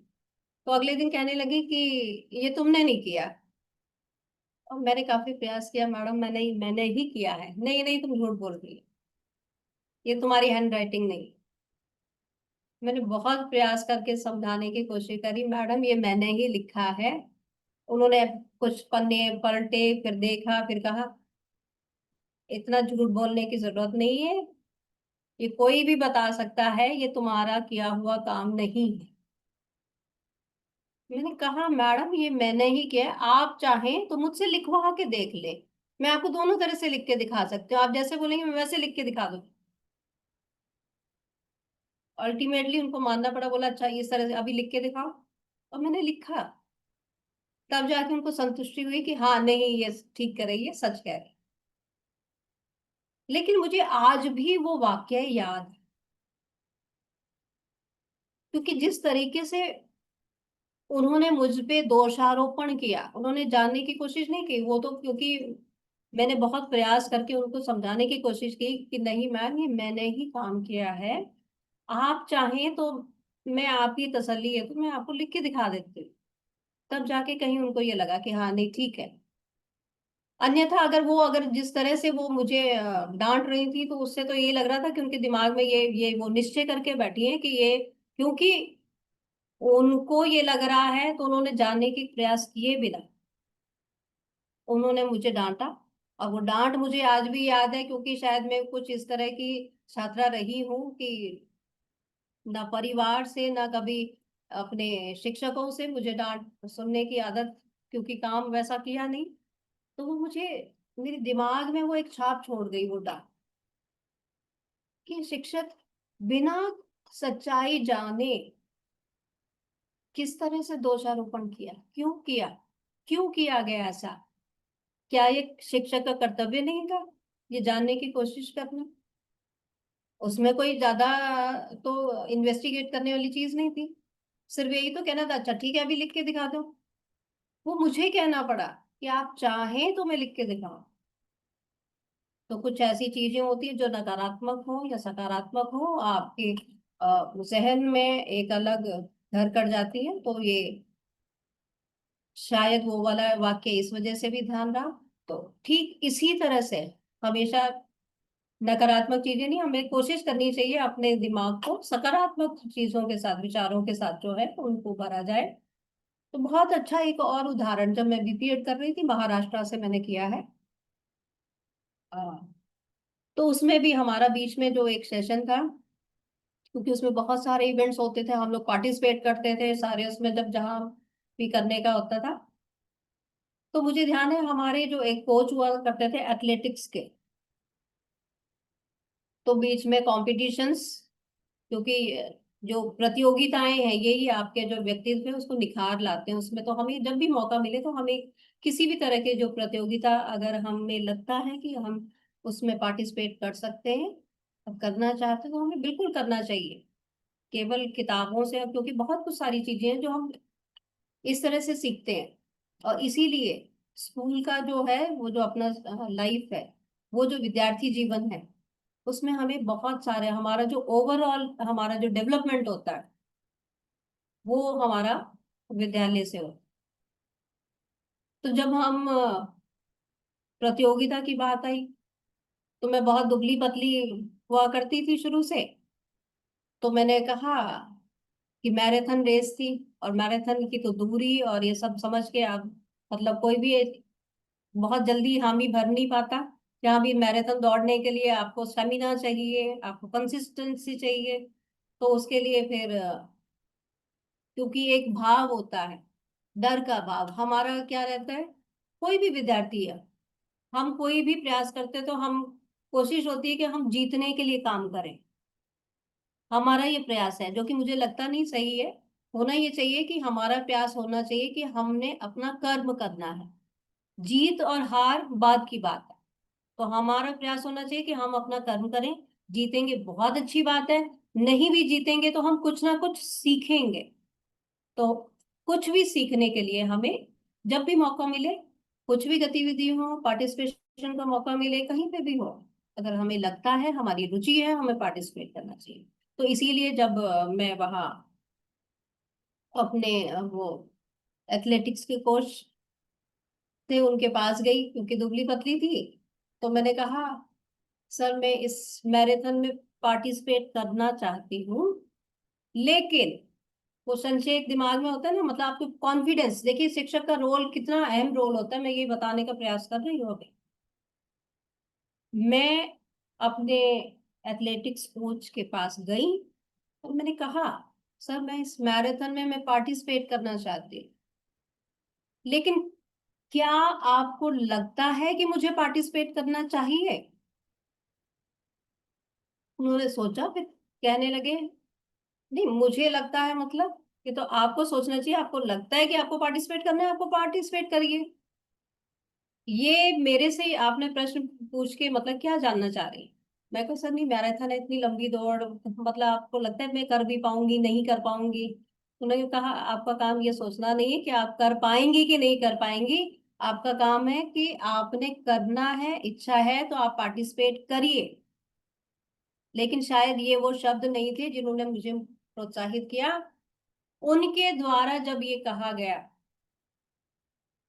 तो अगले दिन कहने लगी कि ये तुमने नहीं किया। और मैंने काफी प्रयास किया, मैडम मैंने ही किया है। नहीं नहीं, तुम झूठ बोल रही हो, ये तुम्हारी हैंड राइटिंग नहीं। मैंने बहुत प्रयास करके समझाने की कोशिश करी, मैडम ये मैंने ही लिखा है। उन्होंने कुछ पन्ने पलटे, फिर देखा, फिर कहा इतना झूठ बोलने की जरूरत नहीं है, ये कोई भी बता सकता है, ये तुम्हारा किया हुआ काम नहीं है। मैंने कहा मैडम ये मैंने ही किया है, आप चाहें तो मुझसे लिखवा के देख ले, मैं आपको दोनों तरह से लिख के दिखा सकती हूँ, आप जैसे बोलेंगे मैं वैसे लिख के दिखा दूँ। अल्टीमेटली उनको मानना पड़ा, बोला अच्छा इस तरह से अभी लिख के दिखाओ, और मैंने लिखा। तब जाके उनको संतुष्टि हुई कि हाँ नहीं ये ठीक कर रही है, सच कह रही है। लेकिन मुझे आज भी वो वाक्य याद है, क्योंकि जिस तरीके से उन्होंने मुझ पे दोषारोपण किया, उन्होंने जानने की कोशिश नहीं की, वो तो क्योंकि मैंने बहुत प्रयास करके उनको समझाने की कोशिश की कि नहीं मैम ये मैंने ही काम किया है, आप चाहें तो मैं आपकी तसल्ली है तो मैं आपको लिख के दिखा देती हूँ। तब जाके कहीं उनको ये लगा कि हाँ नहीं ठीक है। अन्यथा अगर जिस तरह से वो मुझे डांट रही थी, तो उससे तो ये लग रहा था कि उनके दिमाग में ये वो निश्चय करके बैठी है कि ये, क्योंकि उनको ये लग रहा है तो उन्होंने जानने के प्रयास किए बिना उन्होंने मुझे डांटा। और वो डांट मुझे आज भी याद है, क्योंकि शायद मैं कुछ इस तरह की छात्रा रही हूँ कि ना परिवार से ना कभी अपने शिक्षकों से मुझे डांट सुनने की आदत, क्योंकि काम वैसा किया नहीं, तो वो मुझे मेरे दिमाग में वो एक छाप छोड़ गई वो डांट, कि शिक्षक बिना सच्चाई जाने किस तरह से दोषारोपण किया, क्यों किया गया ऐसा। क्या ये शिक्षक का कर्तव्य नहीं था ये जानने की कोशिश करना। उसमें कोई ज्यादा तो इन्वेस्टिगेट करने वाली चीज नहीं थी, सिर्फ यही तो कहना था अच्छा ठीक है अभी लिख के दिखा दो। वो मुझे कहना पड़ा कि आप चाहें तो मैं लिख के दिखाऊं। तो कुछ ऐसी चीजें होती है जो नकारात्मक हो या सकारात्मक हो, आपके जहन में एक अलग घर कर जाती है। तो ये शायद वो वाला वाक्य इस वजह से भी ध्यान रहा। तो ठीक इसी तरह से हमेशा नकारात्मक चीजें नहीं, हमें कोशिश करनी चाहिए अपने दिमाग को सकारात्मक चीजों के साथ, विचारों के साथ जो है उनको भरा जाए। तो बहुत अच्छा एक और उदाहरण, जब मैं बीपीएड कर रही थी महाराष्ट्र से मैंने किया है, तो उसमें भी हमारा बीच में जो एक सेशन था, क्योंकि उसमें बहुत सारे इवेंट्स होते थे, हम लोग पार्टिसिपेट करते थे सारे उसमें, जब जहाँ भी करने का होता था। तो मुझे ध्यान है हमारे जो एक कोच हुआ करते थे एथलेटिक्स के, तो बीच में कॉम्पिटिशन्स, क्योंकि जो प्रतियोगिताएं हैं यही आपके जो व्यक्तित्व है उसको निखार लाते हैं। उसमें तो हमें जब भी मौका मिले तो हमें किसी भी तरह के जो प्रतियोगिता अगर हमें लगता है कि हम उसमें पार्टिसिपेट कर सकते हैं और करना चाहते हैं, तो हमें बिल्कुल करना चाहिए। केवल किताबों से, क्योंकि बहुत कुछ सारी चीजें हैं जो हम इस तरह से सीखते हैं। और इसीलिए स्कूल का जो है वो जो अपना लाइफ है, वो जो विद्यार्थी जीवन है, उसमें हमें बहुत सारे, हमारा जो ओवरऑल हमारा जो डेवलपमेंट होता है वो हमारा विद्यालय से हो। तो जब हम प्रतियोगिता की बात आई, तो मैं बहुत दुबली पतली हुआ करती थी शुरू से। तो मैंने कहा कि मैराथन रेस थी, और मैराथन की तो दूरी और ये सब समझ के आप, मतलब कोई भी बहुत जल्दी हामी भर नहीं पाता, जहाँ भी मैराथन दौड़ने के लिए आपको स्टेमिना चाहिए, आपको कंसिस्टेंसी चाहिए, तो उसके लिए फिर क्योंकि एक भाव होता है, डर का भाव हमारा क्या रहता है, कोई भी विद्यार्थी है, हम कोई भी प्रयास करते हैं तो हम कोशिश होती है कि हम जीतने के लिए काम करें। हमारा ये प्रयास है, जो कि मुझे लगता नहीं सही है। होना ये चाहिए कि हमारा प्रयास होना चाहिए कि हमने अपना कर्म करना है, जीत और हार बाद की बात है। तो हमारा प्रयास होना चाहिए कि हम अपना कर्म करें। जीतेंगे बहुत अच्छी बात है, नहीं भी जीतेंगे तो हम कुछ ना कुछ सीखेंगे। तो कुछ भी सीखने के लिए हमें जब भी मौका मिले, कुछ भी गतिविधि हो, पार्टिसिपेशन का मौका मिले, कहीं पे भी हो, अगर हमें लगता है, हमारी रुचि है, हमें पार्टिसिपेट करना चाहिए। तो इसीलिए जब मैं वहाँ अपने वो एथलेटिक्स के कोच थे उनके पास गई, क्योंकि दुबली पतली थी, तो मैंने कहा सर मैं इस मैराथन में पार्टिसिपेट करना चाहती हूँ, लेकिन वो संशय दिमाग में होता है ना, मतलब आपको कॉन्फिडेंस, देखिए शिक्षक का रोल कितना अहम रोल होता है, मैं ये बताने का प्रयास कर रही हूँ अभी। मैं अपने एथलेटिक्स कोच के पास गई और मैंने कहा सर मैं इस मैराथन में मैं पार्टिसिपेट करना चाहती हूँ, लेकिन क्या आपको लगता है कि मुझे पार्टिसिपेट करना चाहिए? उन्होंने सोचा, फिर कहने लगे नहीं मुझे लगता है, मतलब ये तो आपको सोचना चाहिए, आपको लगता है कि आपको पार्टिसिपेट करना है, आपको पार्टिसिपेट करिए। ये मेरे से ही आपने प्रश्न पूछ के मतलब क्या जानना चाह रही हैं? मैं कहा सर नहीं, मैराथन है, इतनी लंबी दौड़, मतलब आपको लगता है मैं कर भी पाऊंगी, नहीं कर पाऊंगी? उन्होंने कहा आपका काम ये सोचना नहीं है कि आप कर पाएंगी कि नहीं कर पाएंगी, आपका काम है कि आपने करना है, इच्छा है तो आप पार्टिसिपेट करिए। लेकिन शायद ये वो शब्द नहीं थे जिन्होंने मुझे प्रोत्साहित किया। उनके द्वारा जब ये कहा गया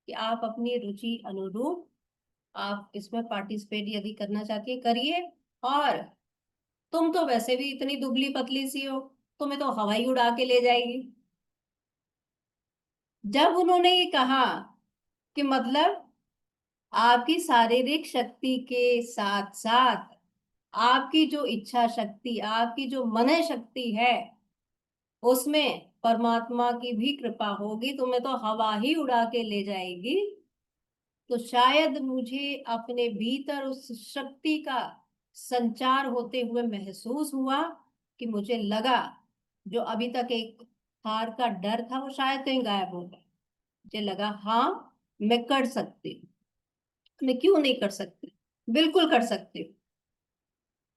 कि आप अपनी रुचि अनुरूप आप इसमें पार्टिसिपेट यदि करना चाहती है करिए, और तुम तो वैसे भी इतनी दुबली पतली सी हो, तुम्हें तो हवाई उड़ा के ले जाएगी। जब उन्होंने ये कहा कि मतलब आपकी शारीरिक शक्ति के साथ साथ आपकी जो इच्छा शक्ति, आपकी जो मन शक्ति है, उसमें परमात्मा की भी कृपा होगी, तुम्हें तो हवा ही उड़ा के ले जाएगी, तो शायद मुझे अपने भीतर उस शक्ति का संचार होते हुए महसूस हुआ कि मुझे लगा जो अभी तक एक हार का डर था वो शायद कहीं गायब हो गया। मुझे लगा हाँ मैं कर सकती हूँ, मैं क्यों नहीं कर सकती, बिल्कुल कर सकती हूँ।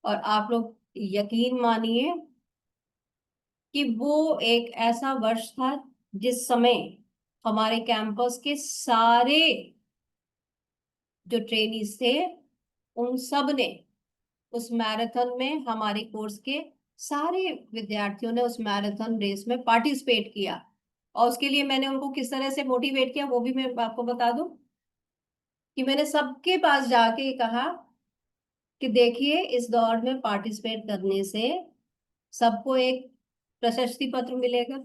और आप लोग यकीन मानिए कि वो एक ऐसा वर्ष था जिस समय हमारे कैंपस के सारे जो ट्रेनीज थे उन सब ने उस मैराथन में, हमारे कोर्स के सारे विद्यार्थियों ने उस मैराथन रेस में पार्टिसिपेट किया। और उसके लिए मैंने उनको किस तरह से मोटिवेट किया वो भी मैं आपको बता दूं कि मैंने सबके पास जाके कहा कि देखिए इस दौड़ में पार्टिसिपेट करने से सबको एक प्रशस्ति पत्र मिलेगा,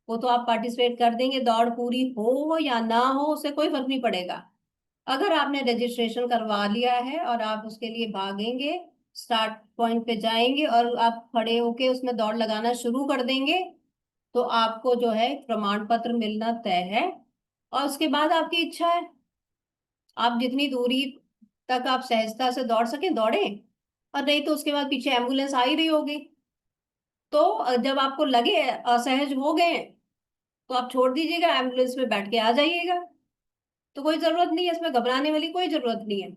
वो तो आप पार्टिसिपेट कर देंगे, दौड़ पूरी हो या ना हो उससे कोई फर्क नहीं पड़ेगा। अगर आपने रजिस्ट्रेशन करवा लिया है और आप उसके लिए भागेंगे, स्टार्ट पॉइंट पे जाएंगे और आप खड़े होके उसमें दौड़ लगाना शुरू कर देंगे, तो आपको जो है प्रमाण पत्र मिलना तय है। और उसके बाद आपकी इच्छा है, आप जितनी दूरी तक आप सहजता से दौड़ सके दौड़े, और नहीं तो उसके बाद पीछे एम्बुलेंस आ ही रही होगी। तो जब आपको लगे असहज हो गए तो आप छोड़ दीजिएगा, एम्बुलेंस में बैठ के आ जाइएगा। तो कोई जरूरत नहीं है, इसमें घबराने वाली कोई जरूरत नहीं है।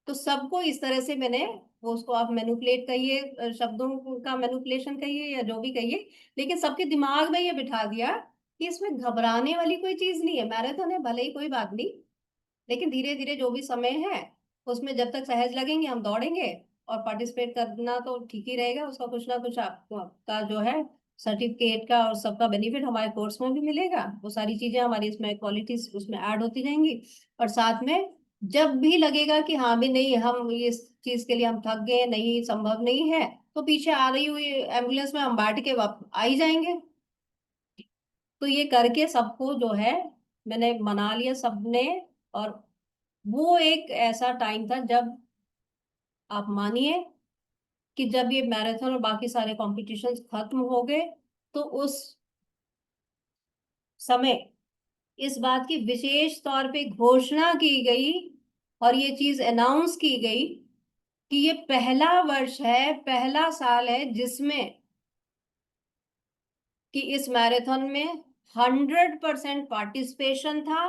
तो सबको इस तरह से मैंने, वो उसको आप मैनिपुलेट कहिए, शब्दों का मैनिपुलेशन कहिए या जो भी कहिए, लेकिन सबके दिमाग में ये बिठा दिया कि इसमें घबराने वाली कोई चीज नहीं है, मैराथन है भले ही कोई बात नहीं, लेकिन धीरे धीरे जो भी समय है उसमें जब तक सहज लगेंगे हम दौड़ेंगे, और पार्टिसिपेट करना तो ठीक ही रहेगा, उसका कुछ ना कुछ आपको आपका जो है सर्टिफिकेट का और सबका बेनिफिट हमारे कोर्स में भी मिलेगा। वो सारी चीजें हमारी इसमें क्वालिटीज उसमें ऐड होती जाएंगी। और साथ में जब भी लगेगा कि हाँ भी नहीं हम इस चीज के लिए हम थक गए, नहीं संभव नहीं है, तो पीछे आ रही हुई एम्बुलेंस में हम बैठ के वापस आ ही जाएंगे। तो ये करके सबको जो है मैंने मना लिया सबने। और वो एक ऐसा टाइम था जब आप मानिए कि जब ये मैराथन और बाकी सारे कॉम्पिटिशन्स खत्म हो गए तो उस समय इस बात की विशेष तौर पे घोषणा की गई और ये चीज अनाउंस की गई कि ये पहला वर्ष है, पहला साल है जिसमें कि इस मैराथन में 100% पार्टिसिपेशन था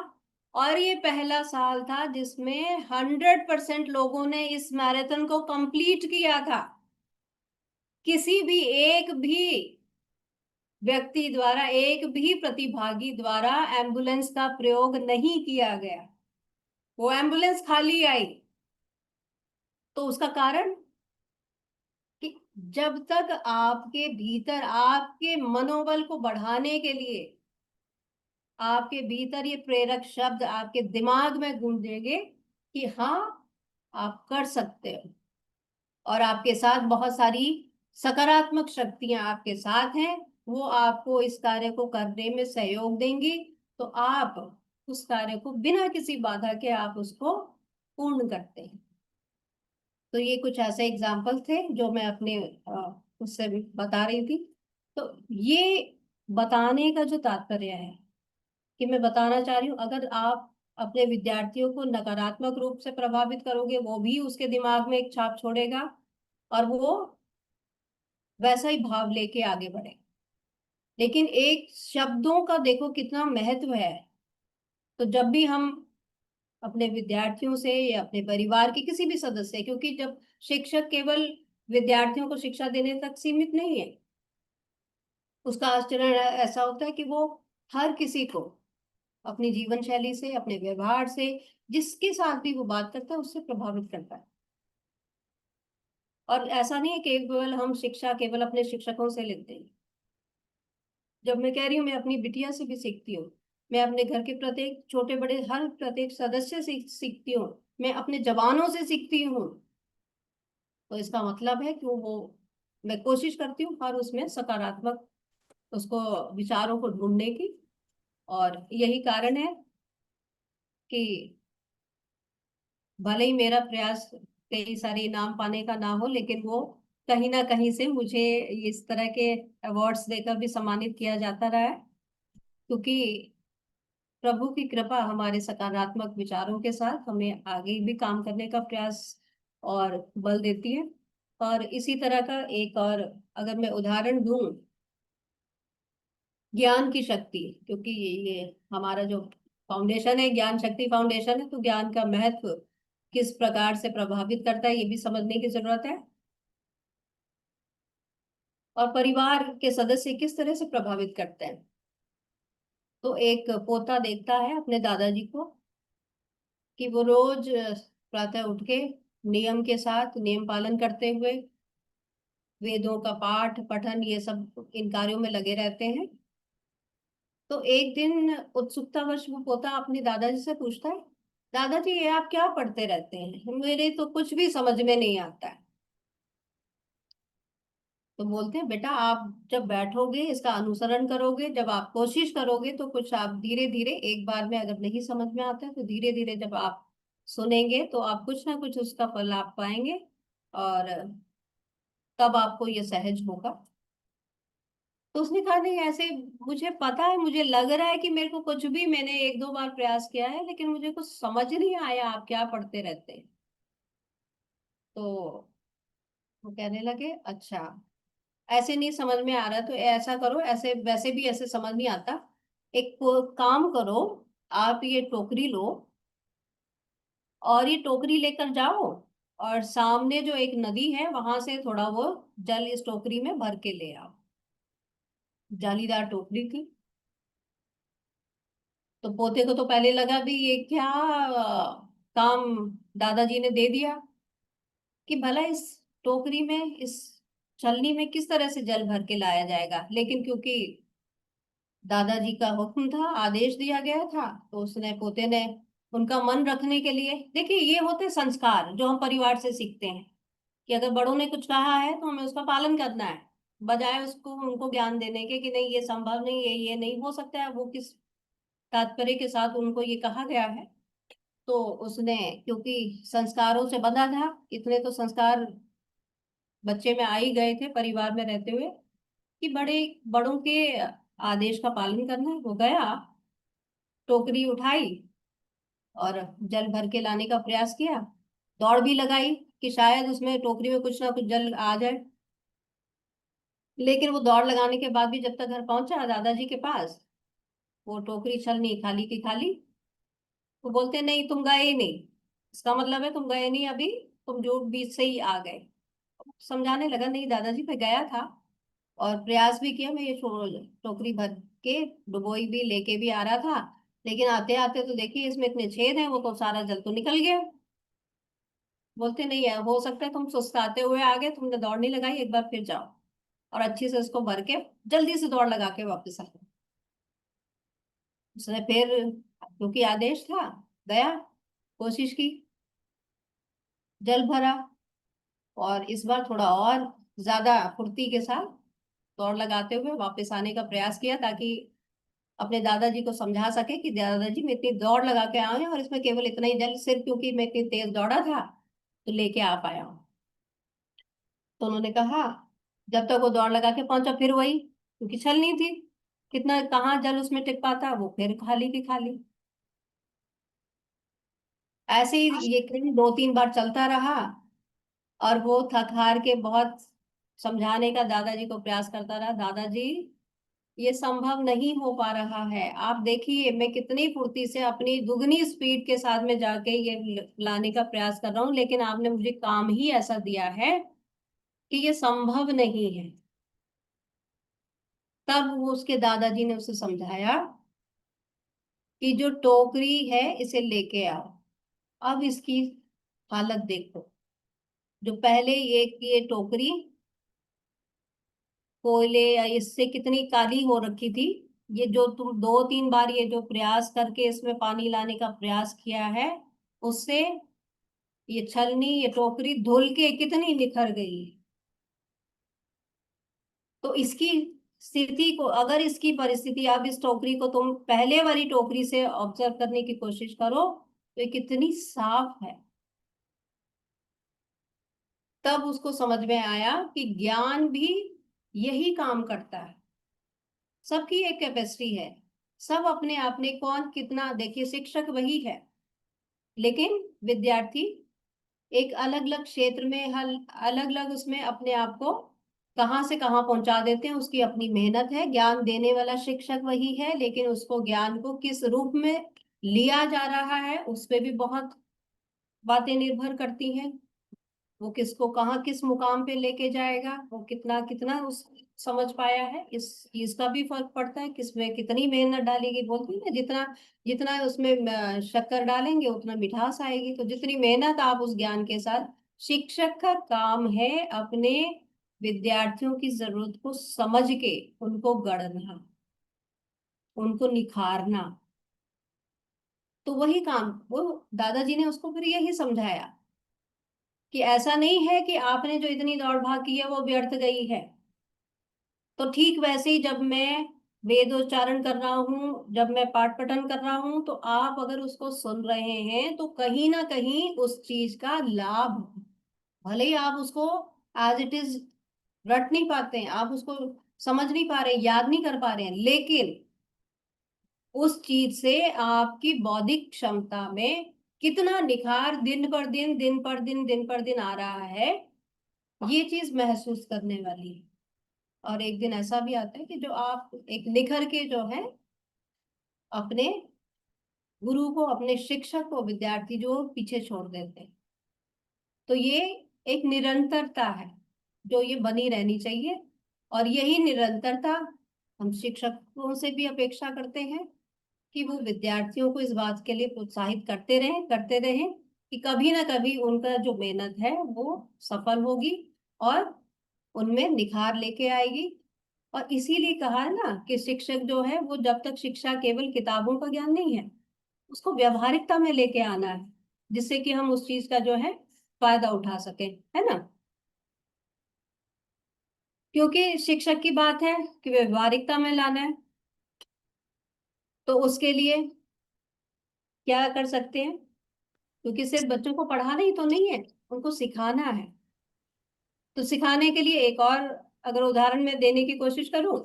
और ये पहला साल था जिसमें 100% लोगों ने इस मैराथन को कंप्लीट किया था। किसी भी एक भी व्यक्ति द्वारा, एक भी प्रतिभागी द्वारा एम्बुलेंस का प्रयोग नहीं किया गया। वो एम्बुलेंस खाली आई। तो उसका कारण कि जब तक आपके भीतर, आपके मनोबल को बढ़ाने के लिए आपके भीतर ये प्रेरक शब्द आपके दिमाग में गूंजेंगे कि हाँ आप कर सकते हो, और आपके साथ बहुत सारी सकारात्मक शक्तियां आपके साथ हैं, वो आपको इस कार्य को करने में सहयोग देंगी, तो आप उस कार्य को बिना किसी बाधा के आप उसको पूर्ण करते हैं। तो ये कुछ ऐसे एग्जाम्पल थे जो मैं अपने उससे भी बता रही थी। तो ये बताने का जो तात्पर्य है कि मैं बताना चाह रही हूँ, अगर आप अपने विद्यार्थियों को नकारात्मक रूप से प्रभावित करोगे, वो भी उसके दिमाग में एक छाप छोड़ेगा और वो वैसा ही भाव लेके आगे बढ़े। लेकिन एक शब्दों का देखो कितना महत्व है। तो जब भी हम अपने विद्यार्थियों से या अपने परिवार के किसी भी सदस्य, क्योंकि जब शिक्षक केवल विद्यार्थियों को शिक्षा देने तक सीमित नहीं है, उसका आचरण ऐसा होता है कि वो हर किसी को अपनी जीवन शैली से, अपने व्यवहार से, जिसके साथ भी वो बात करता है उससे प्रभावित करता है। और ऐसा नहीं है केवल हम शिक्षा केवल अपने शिक्षकों से लेते हैं। जब मैं कह रही हूँ, मैं अपनी बिटिया से भी सीखती हूँ, मैं अपने घर के प्रत्येक छोटे बड़े हर प्रत्येक सदस्य से सीखती हूँ, मैं अपने जवानों से सीखती हूँ। तो इसका मतलब है कि वो मैं कोशिश करती हूँ हर उसमें सकारात्मक उसको विचारों को ढूंढने की। और यही कारण है कि भले ही मेरा प्रयास कई सारे इनाम पाने का ना हो, लेकिन वो कहीं ना कहीं से मुझे इस तरह के अवार्ड्स देकर भी सम्मानित किया जाता रहा है, क्योंकि प्रभु की कृपा हमारे सकारात्मक विचारों के साथ हमें आगे भी काम करने का प्रयास और बल देती है। और इसी तरह का एक और अगर मैं उदाहरण दूं, ज्ञान की शक्ति, क्योंकि ये हमारा जो फाउंडेशन है ज्ञान शक्ति फाउंडेशन है, तो ज्ञान का महत्व किस प्रकार से प्रभावित करता है ये भी समझने की जरूरत है, और परिवार के सदस्य किस तरह से प्रभावित करते हैं। तो एक पोता देखता है अपने दादाजी को कि वो रोज प्रातः उठ के नियम के साथ, नियम पालन करते हुए वेदों का पाठ पठन ये सब इन कार्यों में लगे रहते हैं। तो एक दिन उत्सुकतावश वो पोता अपने दादाजी से पूछता है, दादाजी ये आप क्या पढ़ते रहते हैं, मेरे तो कुछ भी समझ में नहीं आता है। तो बोलते हैं, बेटा आप जब बैठोगे इसका अनुसरण करोगे, जब आप कोशिश करोगे तो कुछ आप धीरे धीरे, एक बार में अगर नहीं समझ में आता है तो धीरे धीरे जब आप सुनेंगे तो आप कुछ ना कुछ उसका फल आप पाएंगे, और तब आपको ये सहज होगा। तो उसने कहा, नहीं ऐसे मुझे पता है, मुझे लग रहा है कि मेरे को कुछ भी, मैंने एक दो बार प्रयास किया है लेकिन मुझे कुछ समझ नहीं आया आप क्या पढ़ते रहते हैं। तो वो कहने लगे, अच्छा ऐसे नहीं समझ में आ रहा तो ऐसा करो, ऐसे वैसे भी ऐसे समझ नहीं आता, एक काम करो, आप ये टोकरी लो और ये टोकरी लेकर जाओ और सामने जो एक नदी है वहां से थोड़ा वो जल इस टोकरी में भर के ले आओ। जालीदार टोकरी थी। तो पोते को तो पहले लगा भी ये क्या काम दादाजी ने दे दिया, कि भला इस टोकरी में, इस छलनी में किस तरह से जल भर के लाया जाएगा। लेकिन क्योंकि दादाजी का हुक्म था, आदेश दिया गया था, तो उसने, पोते ने उनका मन रखने के लिए, देखिए ये होते संस्कार जो हम परिवार से सीखते हैं कि अगर बड़ों ने कुछ कहा है तो हमें उसका पालन करना है, बजाय उसको उनको ज्ञान देने के कि नहीं ये संभव नहीं है, ये नहीं हो सकता है, वो किस तात्पर्य के साथ उनको ये कहा गया है। तो उसने, क्योंकि संस्कारों से बंधा था, इतने तो संस्कार बच्चे में आ ही गए थे परिवार में रहते हुए, कि बड़े बड़ों के आदेश का पालन करना है। वो गया, टोकरी उठाई और जल भर के लाने का प्रयास किया। दौड़ भी लगाई कि शायद उसमें टोकरी में कुछ ना कुछ जल आ जाए। लेकिन वो दौड़ लगाने के बाद भी जब तक घर पहुंचा दादाजी के पास, वो टोकरी छलनी खाली की खाली। वो बोलते नहीं तुम गए ही नहीं, इसका मतलब है तुम गए नहीं अभी, तुम जो बीच से ही आ गए। समझाने लगा नहीं दादाजी मैं गया था और प्रयास भी किया, मैं ये टोकरी भर के डुबोई भी लेके भी आ रहा था, लेकिन आते आते तो देखिए इसमें इतने छेद हैं, वो तो सारा जल तो निकल गया। बोलते नहीं है, हो सकता है तुम सुस्ताते हुए आ गए, तुमने दौड़ नहीं लगाई, एक बार फिर जाओ और अच्छे से उसको भर के जल्दी से दौड़ लगा के वापस आ गए। उसने फिर, क्योंकि आदेश था, गया, कोशिश की, जल भरा और इस बार थोड़ा और ज्यादा फुर्ती के साथ दौड़ लगाते हुए वापस आने का प्रयास किया, ताकि अपने दादाजी को समझा सके कि दादाजी मैं इतनी दौड़ लगा के आया हूं और इसमें केवल इतना ही जल, सिर्फ क्योंकि मैं इतनी तेज दौड़ा था तो लेके आ पाया हूँ। तो उन्होंने कहा, जब तक वो दौड़ लगा के पहुंचा फिर वही, क्योंकि छलनी थी, कितना कहाँ जल उसमें टिक पाता, वो फिर खाली की खाली। ऐसे ही ये क्रम 2-3 बार चलता रहा और वो थक हार के बहुत समझाने का दादाजी को प्रयास करता रहा, दादाजी ये संभव नहीं हो पा रहा है, आप देखिए मैं कितनी फुर्ती से अपनी दुगनी स्पीड के साथ में जाके ये लाने का प्रयास कर रहा हूँ, लेकिन आपने मुझे काम ही ऐसा दिया है कि ये संभव नहीं है। तब वो उसके दादाजी ने उसे समझाया कि जो टोकरी है इसे लेके आओ, अब इसकी हालत देखो। जो पहले ये टोकरी कोयले या इससे कितनी काली हो रखी थी, ये जो तुम 2-3 बार ये जो प्रयास करके इसमें पानी लाने का प्रयास किया है, उससे ये छलनी, ये टोकरी धुल के कितनी निखर गई है। तो इसकी स्थिति को, अगर इसकी परिस्थिति, अब इस टोकरी को तुम पहले वाली टोकरी से ऑब्जर्व करने की कोशिश करो तो ये कितनी साफ है। तब उसको समझ में आया कि ज्ञान भी यही काम करता है। सबकी एक कैपेसिटी है, सब अपने आप में कौन कितना, देखिए शिक्षक वही है, लेकिन विद्यार्थी एक अलग अलग क्षेत्र में, हल अलग अलग उसमें अपने आप को कहाँ से कहाँ पहुंचा देते हैं, उसकी अपनी मेहनत है। ज्ञान देने वाला शिक्षक वही है, लेकिन उसको ज्ञान को किस रूप में लिया जा रहा है उस पे भी बहुत बातें निर्भर करती हैं। वो किसको कहाँ किस मुकाम पे लेके जाएगा, वो कितना कितना उस समझ पाया है, इस चीज का भी फर्क पड़ता है, किसमें कितनी मेहनत डालेगी। बोलती है ना, जितना जितना उसमें शक्कर डालेंगे उतना मिठास आएगी। तो जितनी मेहनत आप उस ज्ञान के साथ, शिक्षक का काम है अपने विद्यार्थियों की जरूरत को समझ के उनको गढ़ना, उनको निखारना। तो वही काम वो दादाजी ने उसको फिर यही समझाया कि ऐसा नहीं है कि आपने जो इतनी दौड़ भाग की है वो व्यर्थ गई है। तो ठीक वैसे ही जब मैं वेदोच्चारण कर रहा हूँ, जब मैं पाठ पठन कर रहा हूँ, तो आप अगर उसको सुन रहे हैं तो कहीं ना कहीं उस चीज का लाभ, भले ही आप उसको एज इट इज रट नहीं पाते हैं, आप उसको समझ नहीं पा रहे, याद नहीं कर पा रहे हैं, लेकिन उस चीज से आपकी बौद्धिक क्षमता में कितना निखार दिन पर दिन आ रहा है, ये चीज महसूस करने वाली है। और एक दिन ऐसा भी आता है कि जो आप एक निखर के जो है अपने गुरु को, अपने शिक्षक को, विद्यार्थी जो पीछे छोड़ देते हैं। तो ये एक निरंतरता है जो ये बनी रहनी चाहिए, और यही निरंतरता हम शिक्षकों से भी अपेक्षा करते हैं कि वो विद्यार्थियों को इस बात के लिए प्रोत्साहित करते रहें कि कभी ना कभी उनका जो मेहनत है वो सफल होगी और उनमें निखार लेके आएगी। और इसीलिए कहा है ना कि शिक्षक जो है वो जब तक शिक्षा केवल किताबों का ज्ञान नहीं है, उसको व्यवहारिकता में लेके आना है, जिससे कि हम उस चीज का जो है फायदा उठा सके, है ना। क्योंकि शिक्षक की बात है कि व्यवहारिकता में लाना है, तो उसके लिए क्या कर सकते हैं क्योंकि सिर्फ बच्चों को पढ़ाना ही तो नहीं है, उनको सिखाना है। तो सिखाने के लिए एक और अगर उदाहरण में देने की कोशिश करूं,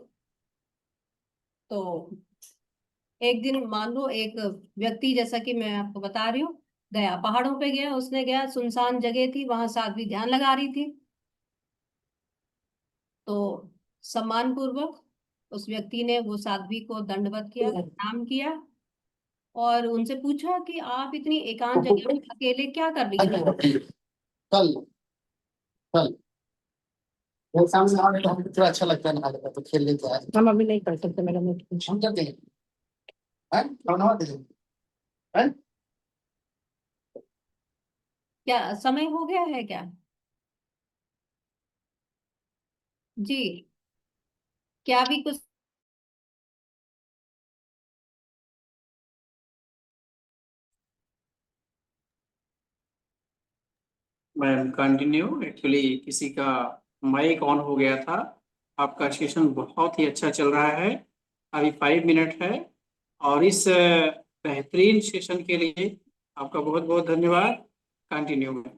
तो एक दिन मान लो एक व्यक्ति, जैसा कि मैं आपको बता रही हूँ, गया पहाड़ों पे गया, उसने गया, सुनसान जगह थी, वहां साध्वी ध्यान लगा रही थी। तो सम्मान पूर्वक उस व्यक्ति ने वो साध्वी को दंडवत किया, प्रणाम किया, और उनसे पूछा कि आप इतनी एकांत जगह में अकेले क्या कर रही हैं? कल कल वो सामने आने तो हमको थोड़ा अच्छा लगता है, नहा लेता तो खेल लेते हैं। हम अभी नहीं कर सकते मैडम। हम करते हैं, हैं? हम नहाते हैं, हैं? क्या समय हो गया है क्या? जी, क्या भी कुछ? मैम कंटिन्यू, एक्चुअली किसी का माइक ऑन हो गया था। आपका सेशन बहुत ही अच्छा चल रहा है, अभी 5 मिनट है, और इस बेहतरीन सेशन के लिए आपका बहुत बहुत धन्यवाद। कंटिन्यू मैम,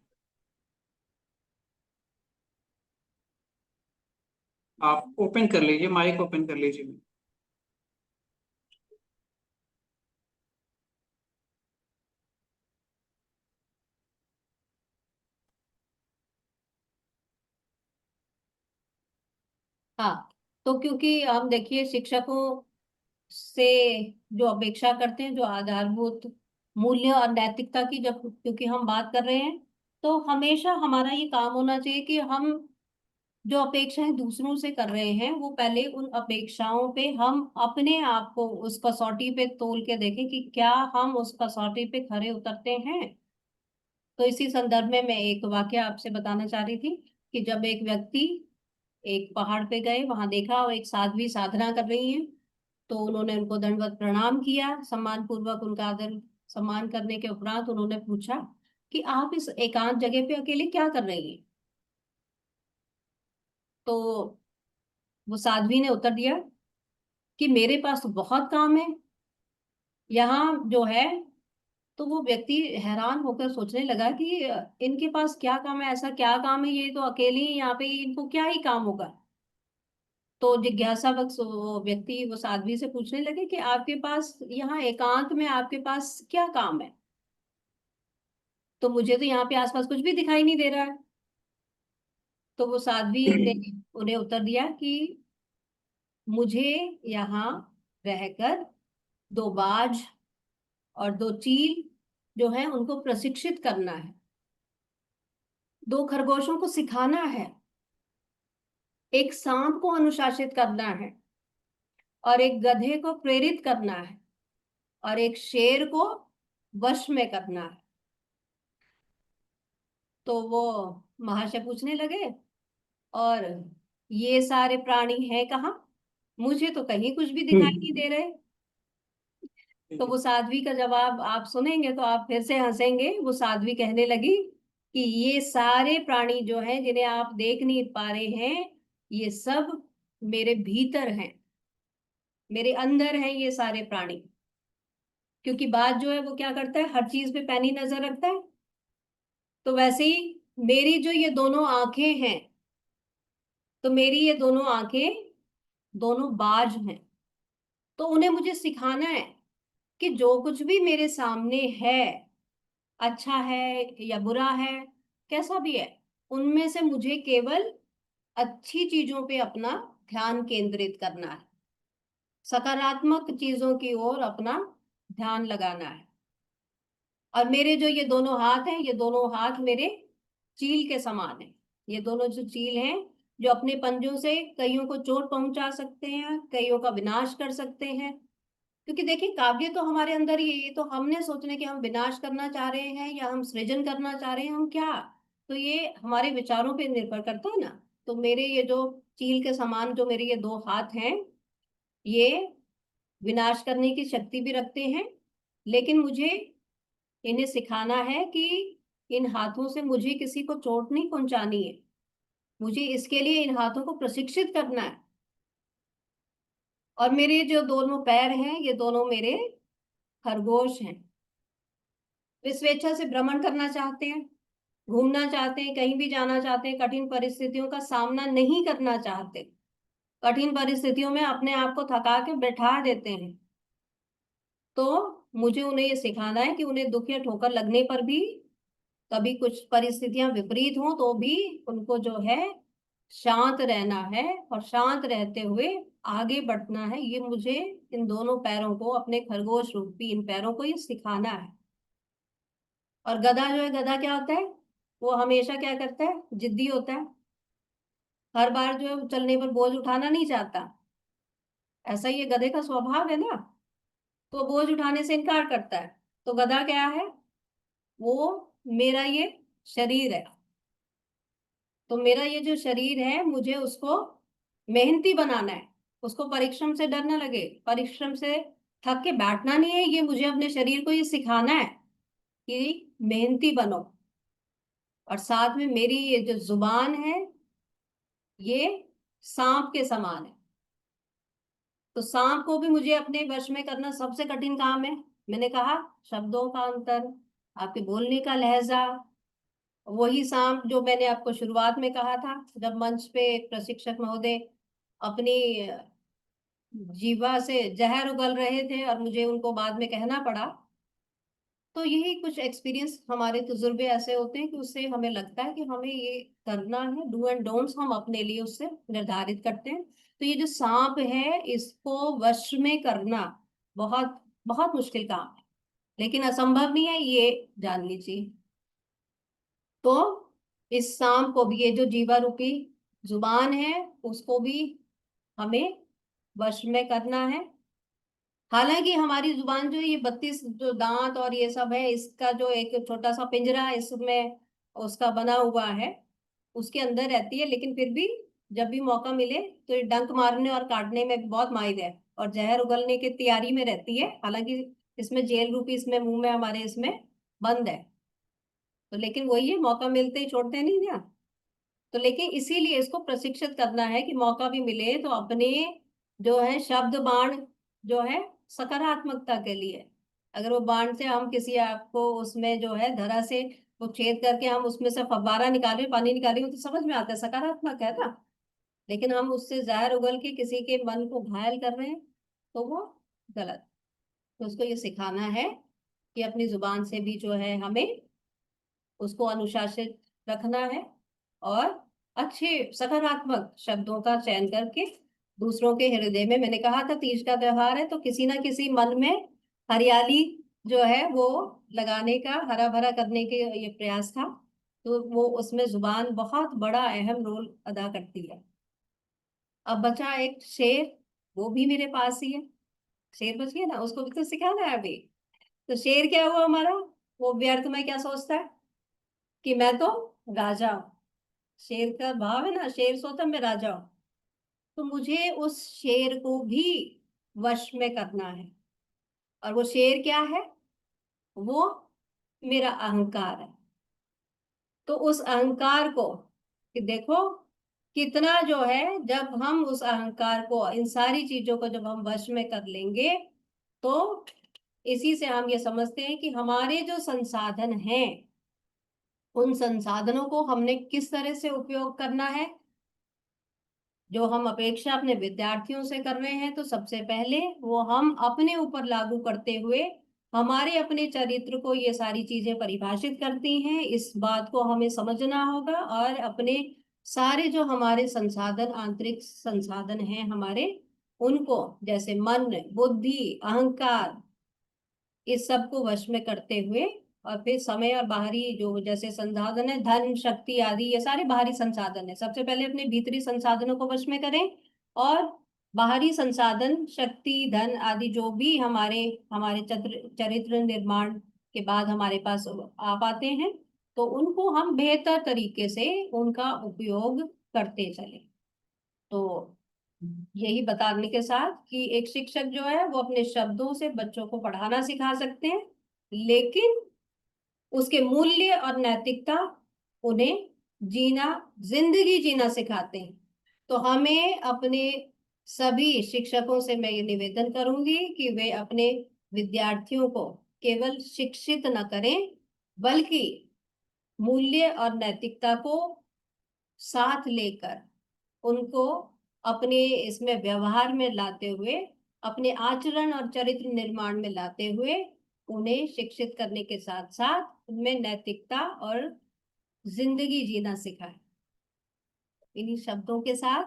आप ओपन कर लीजिए, माइक ओपन कर लीजिए। हाँ, तो क्योंकि हम देखिए शिक्षकों से जो अपेक्षा करते हैं, जो आधारभूत मूल्य और नैतिकता की जब क्योंकि हम बात कर रहे हैं, तो हमेशा हमारा ये काम होना चाहिए कि हम जो अपेक्षाएं दूसरों से कर रहे हैं, वो पहले उन अपेक्षाओं पे हम अपने आप को उस कसौटी पे तोल के देखें कि क्या हम उस कसौटी पे खरे उतरते हैं। तो इसी संदर्भ में मैं एक वाक्य आपसे बताना चाह रही थी कि जब एक व्यक्ति एक पहाड़ पे गए, वहां देखा और एक साध्वी साधना कर रही हैं, तो उन्होंने उनको दंडवत प्रणाम किया, सम्मान पूर्वक उनका आदर सम्मान करने के उपरांत उन्होंने पूछा कि आप इस एकांत जगह पे अकेले क्या कर रही हैं? तो वो साध्वी ने उत्तर दिया कि मेरे पास तो बहुत काम है यहाँ जो है। तो वो व्यक्ति हैरान होकर सोचने लगा कि इनके पास क्या काम है, ऐसा क्या काम है, ये तो अकेले ही यहाँ पे, इनको क्या ही काम होगा। तो जिज्ञासावश वो व्यक्ति वो साध्वी से पूछने लगे कि आपके पास यहाँ एकांत में आपके पास क्या काम है? तो मुझे तो यहाँ पे आसपास कुछ भी दिखाई नहीं दे रहा है। तो वो साध्वी ने उन्हें उत्तर दिया कि मुझे यहाँ रहकर दो बाज और दो चील जो है उनको प्रशिक्षित करना है, दो खरगोशों को सिखाना है, एक सांप को अनुशासित करना है, और एक गधे को प्रेरित करना है, और एक शेर को वश में करना है। तो वो महाशय पूछने लगे, और ये सारे प्राणी हैं कहाँ? मुझे तो कहीं कुछ भी दिखाई नहीं दे रहे। तो वो साध्वी का जवाब आप सुनेंगे तो आप फिर से हंसेंगे। वो साध्वी कहने लगी कि ये सारे प्राणी जो हैं जिन्हें आप देख नहीं पा रहे हैं, ये सब मेरे भीतर हैं, मेरे अंदर हैं ये सारे प्राणी। क्योंकि बात जो है वो क्या करता है, हर चीज पे पैनी नजर रखता है। तो वैसे ही मेरी जो ये दोनों आंखें हैं, तो मेरी ये दोनों आंखें दोनों बाज हैं। तो उन्हें मुझे सिखाना है कि जो कुछ भी मेरे सामने है, अच्छा है या बुरा है, कैसा भी है, उनमें से मुझे केवल अच्छी चीजों पे अपना ध्यान केंद्रित करना है, सकारात्मक चीजों की ओर अपना ध्यान लगाना है। और मेरे जो ये दोनों हाथ हैं, ये दोनों हाथ मेरे चील के समान हैं। ये दोनों जो चील हैं, जो अपने पंजों से कईयों को चोट पहुंचा सकते हैं, कईयों का विनाश कर सकते हैं। क्योंकि देखिए काव्य तो हमारे अंदर ही है, ये तो हमने सोचने कि हम विनाश करना चाह रहे हैं या हम सृजन करना चाह रहे हैं, हम क्या, तो ये हमारे विचारों पे निर्भर करता है ना। तो मेरे ये जो चील के समान जो मेरे ये दो हाथ हैं, ये विनाश करने की शक्ति भी रखते हैं, लेकिन मुझे इन्हें सिखाना है कि इन हाथों से मुझे किसी को चोट नहीं पहुंचानी है, मुझे इसके लिए इन हाथों को प्रशिक्षित करना है। और मेरे जो दोनों पैर हैं, ये दोनों मेरे खरगोश हैं। वे स्वेच्छा से भ्रमण करना चाहते हैं, घूमना चाहते हैं, कहीं भी जाना चाहते हैं, कठिन परिस्थितियों का सामना नहीं करना चाहते, कठिन परिस्थितियों में अपने आप को थका के बैठा देते हैं। तो मुझे उन्हें ये सिखाना है कि उन्हें दुख या ठोकर लगने पर भी, कभी कुछ परिस्थितियां विपरीत हों तो भी उनको जो है शांत रहना है और शांत रहते हुए आगे बढ़ना है। ये मुझे इन दोनों पैरों को, अपने खरगोश रूपी इन पैरों को ये सिखाना है। और गधा जो है, गधा क्या होता है, वो हमेशा क्या करता है, जिद्दी होता है। हर बार जो है चलने पर बोझ उठाना नहीं चाहता। ऐसा ये गधे का स्वभाव है ना, तो बोझ उठाने से इनकार करता है। तो गधा क्या है, वो मेरा ये शरीर है। तो मेरा ये जो शरीर है, मुझे उसको मेहनती बनाना है, उसको परिश्रम से डर ना लगे, परिश्रम से थक के बैठना नहीं है। ये मुझे अपने शरीर को ये सिखाना है कि मेहनती बनो। और साथ में मेरी ये जो जुबान है, ये सांप के समान है। तो सांप को भी मुझे अपने वश में करना सबसे कठिन काम है। मैंने कहा, शब्दों का अंतर, आपके बोलने का लहजा, वही सांप जो मैंने आपको शुरुआत में कहा था, जब मंच पे एक प्रशिक्षक महोदय अपनी जीवा से जहर उगल रहे थे और मुझे उनको बाद में कहना पड़ा। तो यही कुछ एक्सपीरियंस, हमारे तजुर्बे ऐसे होते हैं कि उससे हमें लगता है कि हमें ये करना है। डू एंड डोंट्स हम अपने लिए उससे निर्धारित करते हैं। तो ये जो सांप है, इसको वश में करना बहुत बहुत मुश्किल काम है, लेकिन असंभव नहीं है, ये जान लीजिए। तो इस सांप को भी, ये जो जीवा रूपी जुबान है, उसको भी हमें वश में करना है। हालांकि हमारी जुबान जो है, ये 32 जो दांत और ये सब है, इसका जो एक छोटा सा पिंजरा है इसमें उसका बना हुआ है, उसके अंदर रहती है। लेकिन फिर भी जब भी मौका मिले तो ये डंक मारने और काटने में भी बहुत माहिर है और जहर उगलने की तैयारी में रहती है। हालांकि इसमें जेल रूपी, इसमें मुंह में हमारे इसमें बंद है, तो लेकिन वही है, मौका मिलते ही छोड़ते नहीं ना। तो लेकिन इसीलिए इसको प्रशिक्षित करना है कि मौका भी मिले तो अपने जो है शब्द बाण जो है सकारात्मकता के लिए, अगर वो बाण से हम किसी आपको उसमें जो है धरा से वो छेद करके हम उसमें से फव्वारा निकाले, पानी निकाले, तो समझ में आता है सकारात्मक है ना। लेकिन हम उससे जहर उगल के किसी के मन को घायल कर रहे हैं तो वो गलत। तो उसको ये सिखाना है कि अपनी जुबान से भी जो है हमें उसको अनुशासित रखना है और अच्छे सकारात्मक शब्दों का चयन करके दूसरों के हृदय में, मैंने कहा था तीज का त्योहार है तो किसी ना किसी मन में हरियाली जो है वो लगाने का, हरा भरा करने के ये प्रयास था। तो वो उसमें जुबान बहुत बड़ा अहम रोल अदा करती है। अब बचा एक शेर, वो भी मेरे पास ही है। शेर बच गया ना, उसको भी तो सिखाना है अभी। तो शेर क्या हुआ हमारा, वो व्यर्थ में क्या सोचता है कि मैं तो राजा हूं। शेर का भाव है ना, शेर सोता मैं राजा हूं। तो मुझे उस शेर को भी वश में करना है। और वो शेर क्या है, वो मेरा अहंकार है। तो उस अहंकार को, कि देखो कितना जो है, जब हम उस अहंकार को, इन सारी चीजों को जब हम वश में कर लेंगे तो इसी से हम ये समझते हैं कि हमारे जो संसाधन हैं, उन संसाधनों को हमने किस तरह से उपयोग करना है। जो हम अपेक्षा अपने विद्यार्थियों से कर रहे हैं, तो सबसे पहले वो हम अपने ऊपर लागू करते हुए, हमारे अपने चरित्र को ये सारी चीजें परिभाषित करती हैं। इस बात को हमें समझना होगा और अपने सारे जो हमारे संसाधन, आंतरिक संसाधन हैं हमारे, उनको जैसे मन, बुद्धि, अहंकार, इस सब को वश में करते हुए, और फिर समय और बाहरी जो जैसे संसाधन है, धन, शक्ति आदि, ये सारे बाहरी संसाधन है। सबसे पहले अपने भीतरी संसाधनों को वश में करें और बाहरी संसाधन, शक्ति, धन आदि जो भी हमारे हमारे चरित्र निर्माण के बाद हमारे पास आ पाते हैं, तो उनको हम बेहतर तरीके से उनका उपयोग करते चले। तो यही बताने के साथ कि एक शिक्षक जो है वो अपने शब्दों से बच्चों को पढ़ाना सिखा सकते हैं, लेकिन उसके मूल्य और नैतिकता उन्हें जीना, जिंदगी जीना सिखाते हैं। तो हमें अपने सभी शिक्षकों से मैं ये निवेदन करूंगी कि वे अपने विद्यार्थियों को केवल शिक्षित न करें, बल्कि मूल्य और नैतिकता को साथ लेकर उनको अपने इसमें व्यवहार में लाते हुए, अपने आचरण और चरित्र निर्माण में लाते हुए उन्हें शिक्षित करने के साथ साथ उनमें नैतिकता और जिंदगी जीना सिखाए। इन्हीं शब्दों के साथ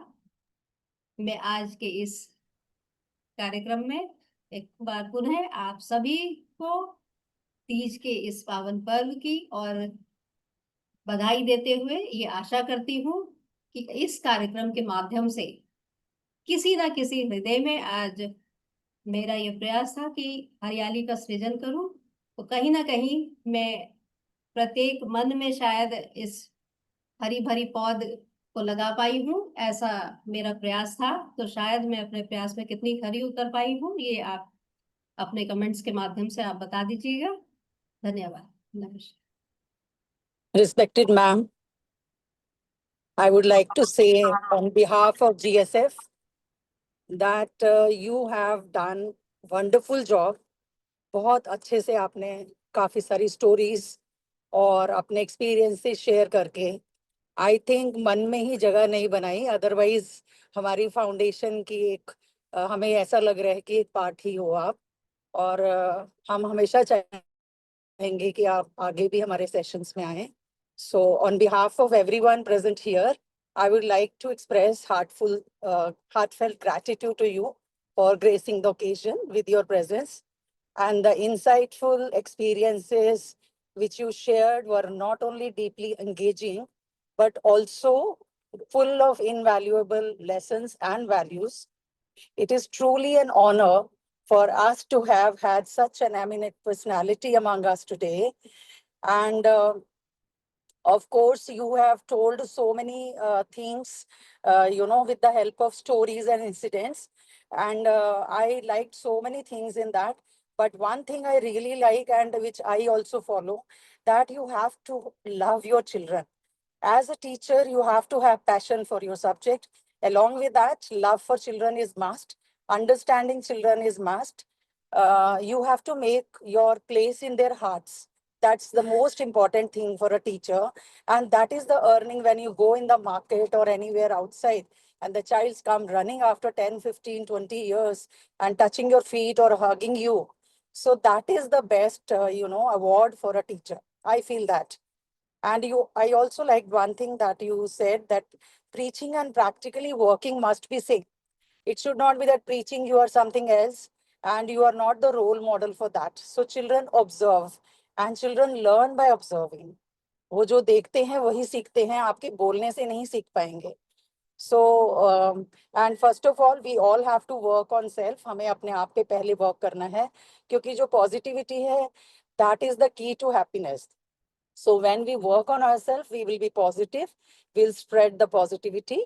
मैं आज के इस कार्यक्रम में एक बार पुनः आप सभी को तीज के इस पावन पर्व की और बधाई देते हुए ये आशा करती हूँ कि इस कार्यक्रम के माध्यम से किसी ना किसी हृदय में आज मेरा ये प्रयास था कि हरियाली का सृजन करूं, तो कहीं ना कहीं मैं प्रत्येक मन में शायद इस हरी भरी पौध को लगा पाई हूँ, ऐसा मेरा प्रयास था। तो शायद मैं अपने प्रयास में कितनी खरी उतर पाई हूँ, ये आप अपने कमेंट्स के माध्यम से आप बता दीजिएगा। धन्यवाद। नमस्कार। Respected ma'am, I would like to say on behalf of GSF that you have done wonderful job. बहुत अच्छे से आपने काफी सारी स्टोरीज और अपने एक्सपीरियंस से शेयर करके आई थिंक मन में ही जगह नहीं बनाई, अदरवाइज हमारी फाउंडेशन की एक हमें ऐसा लग रहा है कि एक पार्ट ही हो आप। और हम हमेशा चाहेंगे कि आप आगे भी हमारे सेशंस में आए। So on behalf of everyone present here, I would like to express heartfelt gratitude to you for gracing the occasion with your presence. And the insightful experiences which you shared were not only deeply engaging, but also full of invaluable lessons and values. It is truly an honor for us to have had such an eminent personality among us today. And of course, you have told so many things, with the help of stories and incidents. And I liked so many things in that. But one thing I really like, and which I also follow, that you have to love your children. As a teacher, you have to have passion for your subject. Along with that, love for children is must. Understanding children is must. You have to make your place in their hearts. That's the most important thing for a teacher. And that is the earning when you go in the market or anywhere outside and the childs come running after 10, 15, 20 years and touching your feet or hugging you. So that is the best, award for a teacher. I feel that. And I also liked one thing that you said, that preaching and practically working must be same. It should not be that preaching you are something else and you are not the role model for that. So children observe and children learn by observing. वो जो देखते हैं वही सीखते हैं, आपके बोलने से नहीं सीख पाएंगे. So and first of all, we all have to work on self. हमें अपने आप पे पहले work करना है, क्योंकि जो positivity है, that is the key to happiness. So when we work on ourselves, we will be positive, we'll spread the positivity.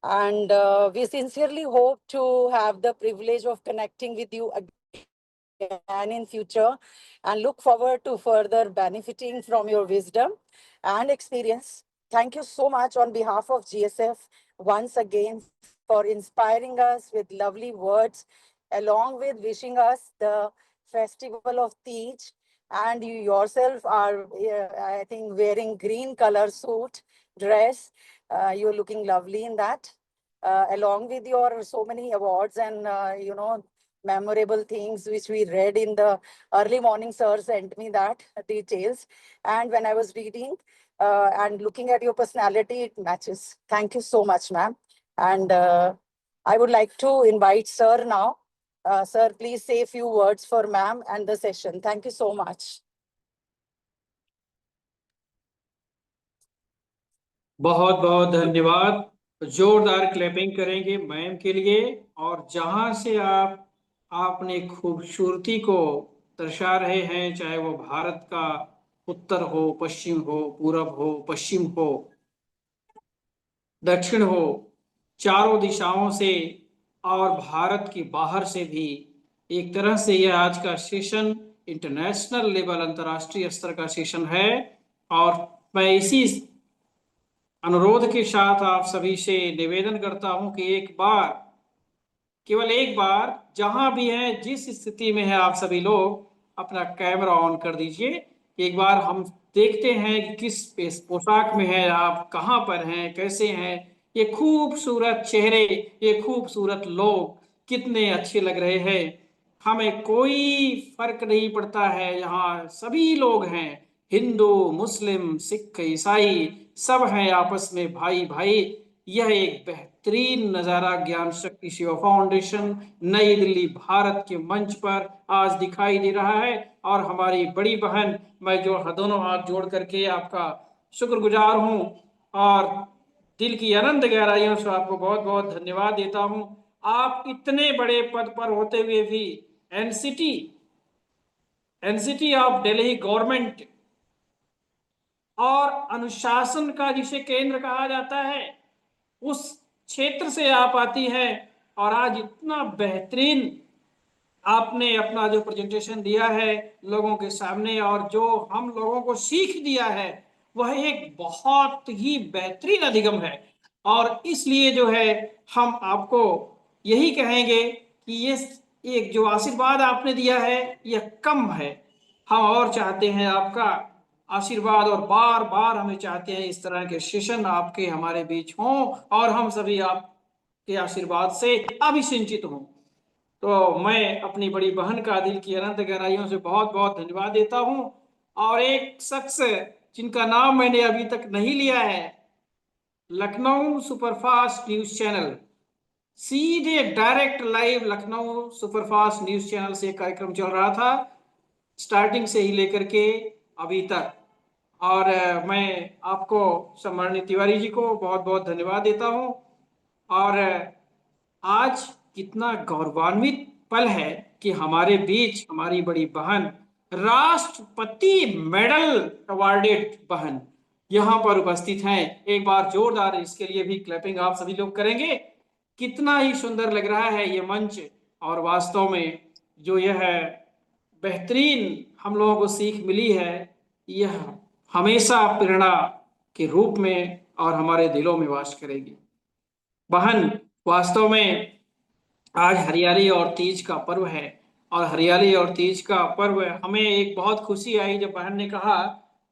And we sincerely hope to have the privilege of connecting with you again in future and look forward to further benefiting from your wisdom and experience. Thank you so much on behalf of GSF once again for inspiring us with lovely words, along with wishing us the festival of Teej. And you yourself are, I think, wearing green color suit, dress. You're looking lovely in that. Along with your so many awards and, memorable things which we read in the early morning, sir sent me that details. And when I was reading and looking at your personality, it matches. Thank you so much, ma'am. And I would like to invite sir now. Sir, please say a few words for ma'am and the session. Thank you so much. बहुत बहुत धन्यवाद. जोरदार क्लैपिंग करेंगे मैम के लिए. और जहां से आपने खूबसूरती को दर्शा रहे हैं, चाहे वो भारत का उत्तर हो, पश्चिम हो, पूरब हो, पश्चिम हो, दक्षिण हो, चारों दिशाओं से और भारत की बाहर से भी, एक तरह से यह आज का सेशन इंटरनेशनल लेवल, अंतर्राष्ट्रीय स्तर का सेशन है. और मैं इसी अनुरोध के साथ आप सभी से निवेदन करता हूं कि एक बार, केवल एक बार, जहां भी हैं, जिस स्थिति में है, आप सभी लोग अपना कैमरा ऑन कर दीजिए एक बार हम देखते हैं कि किस पोशाक में है आप, कहाँ पर हैं, कैसे हैं। ये खूबसूरत चेहरे, ये खूबसूरत लोग कितने अच्छे लग रहे हैं। हमें कोई फर्क नहीं पड़ता है, यहाँ सभी लोग हैं, हिंदू मुस्लिम सिख ईसाई सब हैं आपस में भाई भाई। यह एक बेहतरीन नज़ारा ज्ञान शक्ति सेवा फाउंडेशन नई दिल्ली भारत के मंच पर आज दिखाई दे रहा है। और हमारी बड़ी बहन, मैं जो दोनों हाथ जोड़ करके आपका शुक्रगुजार हूँ और दिल की अनंत गहराइयों से आपको बहुत बहुत धन्यवाद देता हूँ। आप इतने बड़े पद पर होते हुए भी NCT NCT of Delhi government और अनुशासन का जिसे केंद्र कहा जाता है, उस क्षेत्र से आप आती है और आज इतना बेहतरीन आपने अपना जो प्रेजेंटेशन दिया है लोगों के सामने और जो हम लोगों को सीख दिया है, वह एक बहुत ही बेहतरीन अधिगम है। और इसलिए जो है हम आपको यही कहेंगे कि ये एक जो आशीर्वाद आपने दिया है यह कम है। हम और चाहते हैं आपका आशीर्वाद और बार बार हमें चाहते हैं इस तरह के सेशन आपके हमारे बीच हों और हम सभी आपके आशीर्वाद से अभिसिंचित हों। तो मैं अपनी बड़ी बहन का दिल की अनंत गहराइयों से बहुत बहुत धन्यवाद देता हूं। और एक शख्स जिनका नाम मैंने अभी तक नहीं लिया है, लखनऊ सुपरफास्ट न्यूज चैनल, सीधे direct live Lucknow superfast news channel से कार्यक्रम चल रहा था स्टार्टिंग से ही लेकर के अभी तक। और मैं आपको सम्माननीय तिवारी जी को बहुत बहुत धन्यवाद देता हूं। और आज कितना गौरवान्वित पल है कि हमारे बीच हमारी बड़ी बहन, राष्ट्रपति मेडल अवार्डेड बहन यहाँ पर उपस्थित हैं। एक बार जोरदार इसके लिए भी क्लैपिंग आप सभी लोग करेंगे। कितना ही सुंदर लग रहा है ये मंच। और वास्तव में जो यह बेहतरीन हम लोगों को सीख मिली है, यह हमेशा प्रेरणा के रूप में और हमारे दिलों में वास करेगी। बहन, वास्तव में आज हरियाली और तीज का पर्व है और हरियाली और तीज का पर्व हमें एक बहुत खुशी आई जब बहन ने कहा।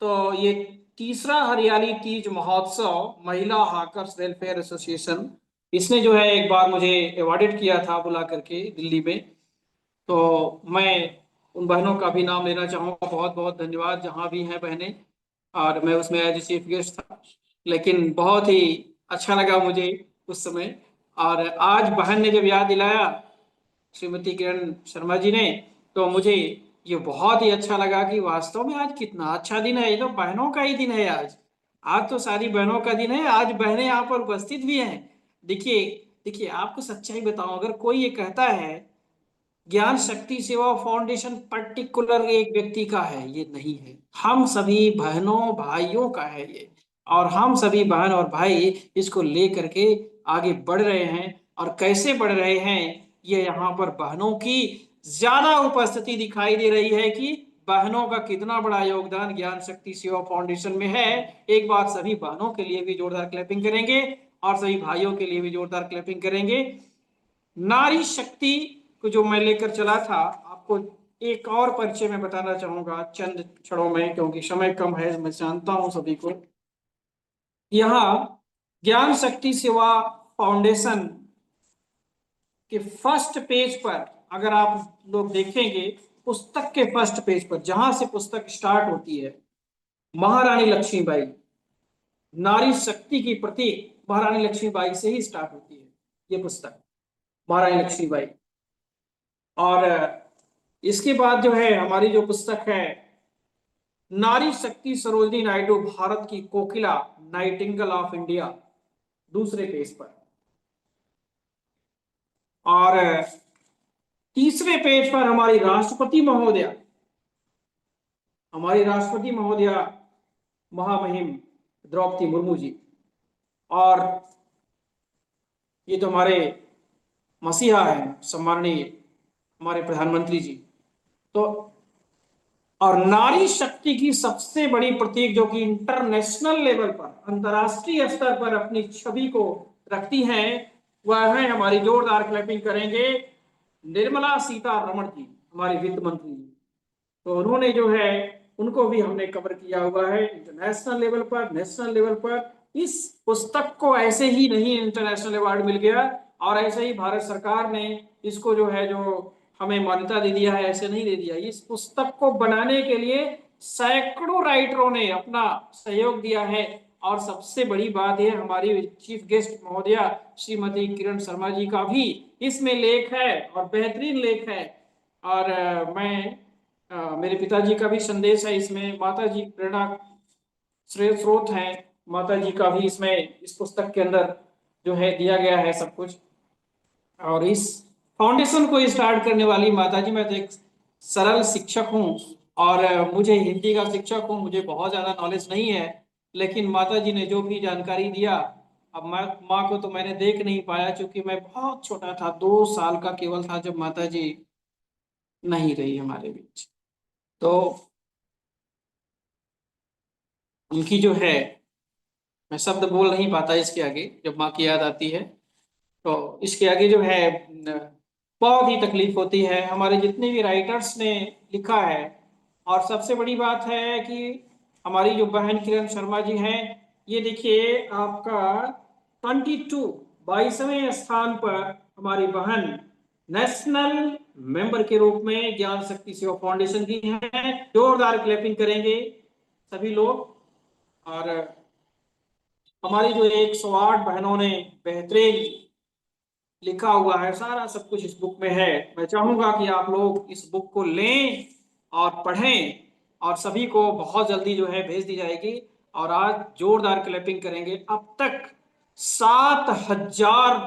तो ये तीसरा हरियाली तीज महोत्सव महिला हाकर्स वेलफेयर एसोसिएशन, इसने जो है एक बार मुझे अवॉर्डेड किया था बुला करके दिल्ली में। तो मैं उन बहनों का भी नाम लेना चाहूँगा, बहुत बहुत धन्यवाद जहाँ भी हैं बहनें। और मैं उसमें एज चीफ गेस्ट था, लेकिन बहुत ही अच्छा लगा मुझे उस समय। और आज बहन ने जब याद दिलाया श्रीमती किरण शर्मा जी ने, तो मुझे ये बहुत ही अच्छा लगा कि वास्तव में आज कितना अच्छा दिन है। ये तो बहनों का ही दिन है आज। आज तो सारी बहनों का दिन है। आज बहनें यहाँ पर उपस्थित भी हैं। देखिए देखिए, आपको सच्चाई बताऊं, अगर कोई ये कहता है ज्ञान शक्ति सेवा फाउंडेशन पर्टिकुलर एक व्यक्ति का है, ये नहीं है, हम सभी बहनों भाइयों का है ये। और हम सभी बहन और भाई इसको लेकर के आगे बढ़ रहे हैं। और कैसे बढ़ रहे हैं, ये यहाँ पर बहनों की ज्यादा उपस्थिति दिखाई दे रही है कि बहनों का कितना बड़ा योगदान ज्ञान शक्ति सेवा फाउंडेशन में है। एक बार सभी बहनों के लिए भी जोरदार क्लैपिंग करेंगे और सभी भाइयों के लिए भी जोरदार क्लैपिंग करेंगे। नारी शक्ति को जो मैं लेकर चला था, आपको एक और परिचय में बताना चाहूंगा चंद क्षणों में, क्योंकि समय कम है, मैं जानता हूं सभी को। यहाँ ज्ञान शक्ति सेवा फाउंडेशन के फर्स्ट पेज पर अगर आप लोग देखेंगे, पुस्तक के फर्स्ट पेज पर जहां से पुस्तक स्टार्ट होती है, महारानी लक्ष्मीबाई, नारी शक्ति की प्रतीक महारानी लक्ष्मीबाई से ही स्टार्ट होती है ये पुस्तक, महारानी लक्ष्मीबाई। और इसके बाद जो है हमारी जो पुस्तक है नारी शक्ति सरोजिनी नायडू, भारत की कोकिला, नाइटिंगेल ऑफ इंडिया, दूसरे पेज पर। और तीसरे पेज पर हमारी राष्ट्रपति महोदया, महामहिम द्रौपदी मुर्मू जी। और ये तो हमारे मसीहा हैं, सम्माननीय हमारे प्रधानमंत्री जी। तो और नारी शक्ति की सबसे बड़ी प्रतीक जो कि इंटरनेशनल लेवल पर, अंतर्राष्ट्रीय स्तर पर अपनी छवि को रखती हैं, वह है हमारी, जोरदार क्लैपिंग करेंगे, निर्मला सीतारमण जी, हमारी वित्त मंत्री जी। तो उन्होंने जो है उनको भी हमने कवर किया हुआ है इंटरनेशनल लेवल पर, नेशनल लेवल पर। इस पुस्तक को ऐसे ही नहीं इंटरनेशनल अवार्ड मिल गया और ऐसे ही भारत सरकार ने इसको जो है जो हमें मान्यता दे दिया है, ऐसे नहीं दे दिया। इस पुस्तक को बनाने के लिए सैकड़ों राइटरों ने अपना सहयोग दिया है और सबसे बड़ी बात है हमारी चीफ गेस्ट महोदया श्रीमती किरण शर्मा जी का भी इसमें लेख है और बेहतरीन लेख है। और मेरे पिताजी का भी संदेश है इसमें, माता जी प्रेरणा स्रोत हैं, माता जी का भी इसमें इस पुस्तक के अंदर जो है दिया गया है सब कुछ। और इस फाउंडेशन को स्टार्ट करने वाली माता जी, मैं तो एक सरल शिक्षक हूँ और मुझे हिंदी का शिक्षक हूँ, मुझे बहुत ज़्यादा नॉलेज नहीं है, लेकिन माता जी ने जो भी जानकारी दिया, अब माँ को तो मैंने देख नहीं पाया क्योंकि मैं बहुत छोटा था, 2 साल का केवल था जब माता जी नहीं रही हमारे बीच। तो उनकी जो है, मैं शब्द बोल नहीं पाता इसके आगे जब माँ की याद आती है, तो इसके आगे जो है बहुत ही तकलीफ होती है। हमारे जितने भी राइटर्स ने लिखा है, और सबसे बड़ी बात है कि हमारी जो बहन किरण शर्मा जी हैं, ये देखिए आपका 22वें स्थान पर हमारी बहन नेशनल मेंबर के रूप में ज्ञान शक्ति सेवा फाउंडेशन की है। जोरदार क्लैपिंग करेंगे सभी लोग। और हमारी जो 108 बहनों ने बेहतरीन लिखा हुआ है, सारा सब कुछ इस बुक में है। मैं चाहूंगा कि आप लोग इस बुक को लें और पढ़ें, और सभी को बहुत जल्दी जो है भेज दी जाएगी। और आज जोरदार क्लैपिंग करेंगे। अब तक 7000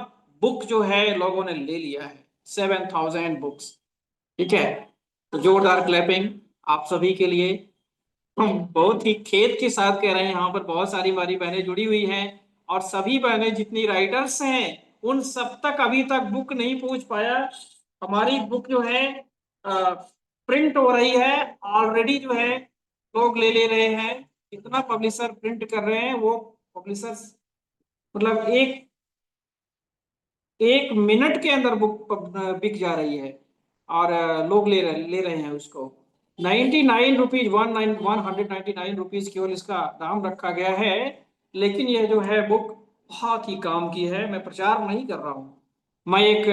बुक जो है लोगों ने ले लिया है, 7000 बुक्स। ठीक है, तो जोरदार क्लैपिंग आप सभी के लिए। हम बहुत ही खेद के साथ कह रहे हैं, यहाँ पर बहुत सारी हमारी बहनें जुड़ी हुई हैं और सभी बहनें जितनी राइटर्स हैं उन सब तक अभी तक बुक नहीं पहुंच पाया। हमारी बुक जो है प्रिंट हो रही है ऑलरेडी, जो है लोग ले ले रहे हैं। इतना पब्लिशर प्रिंट कर रहे हैं, वो पब्लिशर्स मतलब एक एक मिनट के अंदर बुक बिक जा रही है और लोग ले रहे हैं उसको। 99 रुपीज, 199 रुपीज केवल इसका दाम रखा गया है। लेकिन यह जो है बुक बहुत ही काम की है। मैं प्रचार नहीं कर रहा हूँ, मैं एक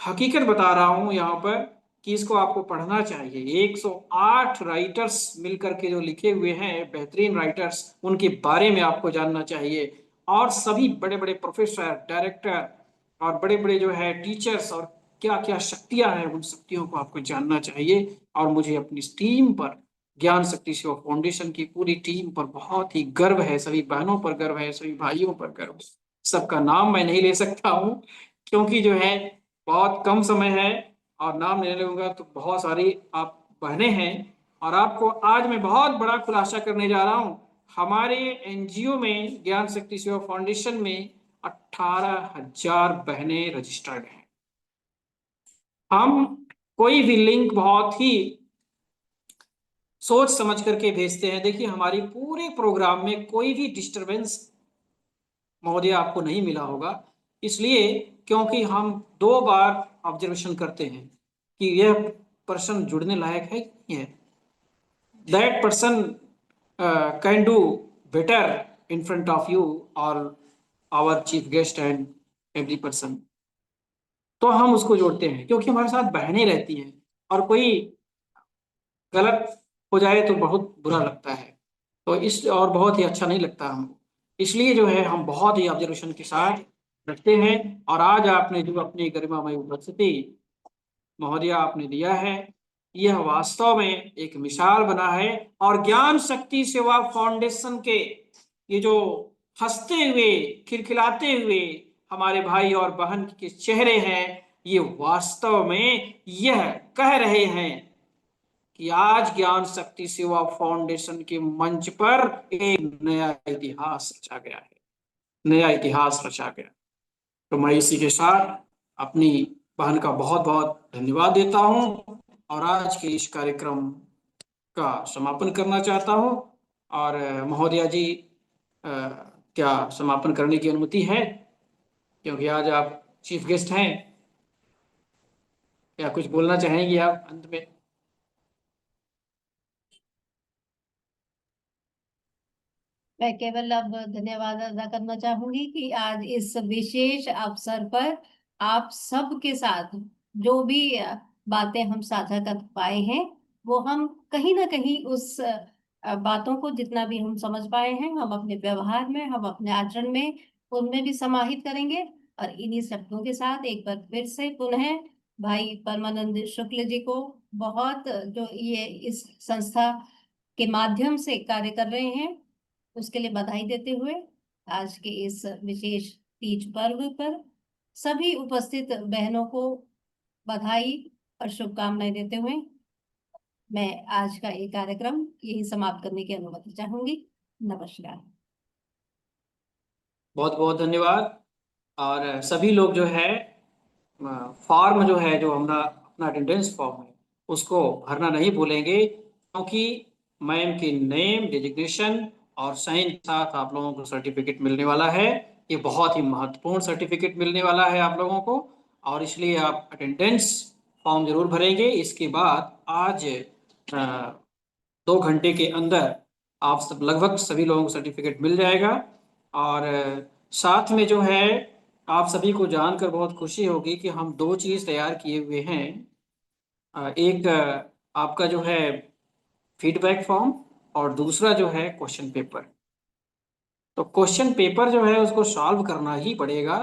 हकीकत बता रहा हूँ यहाँ पर कि इसको आपको पढ़ना चाहिए। 108 राइटर्स मिलकर के जो लिखे हुए हैं, बेहतरीन राइटर्स, उनके बारे में आपको जानना चाहिए। और सभी बड़े बड़े प्रोफेसर, डायरेक्टर और बड़े बड़े जो है टीचर्स, और क्या क्या शक्तियां हैं, उन शक्तियों को आपको जानना चाहिए। और मुझे अपनी टीम पर, ज्ञान शक्ति सेवा फाउंडेशन की पूरी टीम पर बहुत ही गर्व है, सभी बहनों पर गर्व है, सभी भाइयों पर गर्व है। सबका नाम मैं नहीं ले सकता हूँ क्योंकि जो है बहुत कम समय है, और नाम लेने लगूंगा तो बहुत सारी आप बहनें हैं। और आपको आज मैं बहुत बड़ा खुलासा करने जा रहा हूँ। हमारे एनजीओ में, ज्ञान शक्ति सेवा फाउंडेशन में 18,000 बहनें रजिस्टर्ड हैं। हम कोई भी लिंक बहुत ही सोच समझ करके भेजते हैं। देखिए हमारी पूरे प्रोग्राम में कोई भी डिस्टरबेंस महोदय आपको नहीं मिला होगा, इसलिए क्योंकि हम 2 बार ऑब्जर्वेशन करते हैं कि यह पर्सन जुड़ने लायक है कि नहीं है। That person can do better in front of you और our chief guest and every person. तो हम उसको जोड़ते हैं क्योंकि हमारे साथ बहनें रहती हैं, और कोई गलत हो जाए तो बहुत बुरा लगता है, तो इस और बहुत ही अच्छा नहीं लगता हमको। इसलिए जो है हम बहुत ही ऑब्जर्वेशन के साथ रखते हैं। और आज आपने जो अपनी गरिमामय उपस्थिति महोदय आपने दिया है, यह वास्तव में एक मिसाल बना है। और ज्ञान शक्ति सेवा फाउंडेशन के ये जो हंसते हुए, खिलखिलाते हुए हमारे भाई और बहन के चेहरे हैं, ये वास्तव में यह कह रहे हैं कि आज ज्ञान शक्ति सेवा फाउंडेशन के मंच पर एक नया इतिहास रचा गया है, नया इतिहास रचा गया। तो मैं इसी के साथ अपनी बहन का बहुत बहुत धन्यवाद देता हूं और आज के इस कार्यक्रम का समापन करना चाहता हूं। और महोदया जी, क्या समापन करने की अनुमति है, क्योंकि आज आप चीफ गेस्ट हैं? क्या कुछ बोलना चाहेंगी आप अंत में? मैं केवल अब धन्यवाद अदा करना चाहूंगी कि आज इस विशेष अवसर पर आप सबके साथ जो भी बातें हम साझा कर पाए हैं, वो हम कहीं ना कहीं उस बातों को जितना भी हम समझ पाए हैं, हम अपने व्यवहार में, हम अपने आचरण में उनमें भी समाहित करेंगे। और इन्हीं शब्दों के साथ एक बार फिर से पुनः भाई परमानंद शुक्ल जी को बहुत, जो ये इस संस्था के माध्यम से कार्य कर रहे हैं, उसके लिए बधाई देते हुए आज के इस विशेष तीज पर्व पर सभी उपस्थित बहनों को बधाई और शुभकामनाएं देते हुए मैं आज का ये कार्यक्रम यही समाप्त करने की अनुमति चाहूंगी। नमस्कार। बहुत बहुत धन्यवाद। और सभी लोग जो है फॉर्म जो है, जो हमारा अपना अटेंडेंस फॉर्म है, उसको भरना नहीं भूलेंगे, क्योंकि मैम की नेम, डिजिग्नेशन और साइन के साथ आप लोगों को सर्टिफिकेट मिलने वाला है। ये बहुत ही महत्वपूर्ण सर्टिफिकेट मिलने वाला है आप लोगों को, और इसलिए आप अटेंडेंस फॉर्म जरूर भरेंगे। इसके बाद आज 2 घंटे के अंदर आप सब, लगभग सभी लोगों को सर्टिफिकेट मिल जाएगा। और साथ में जो है, आप सभी को जानकर बहुत खुशी होगी कि हम 2 चीज़ तैयार किए हुए हैं। एक आपका जो है फीडबैक फॉर्म, और दूसरा जो है क्वेश्चन पेपर। तो क्वेश्चन पेपर जो है उसको सॉल्व करना ही पड़ेगा,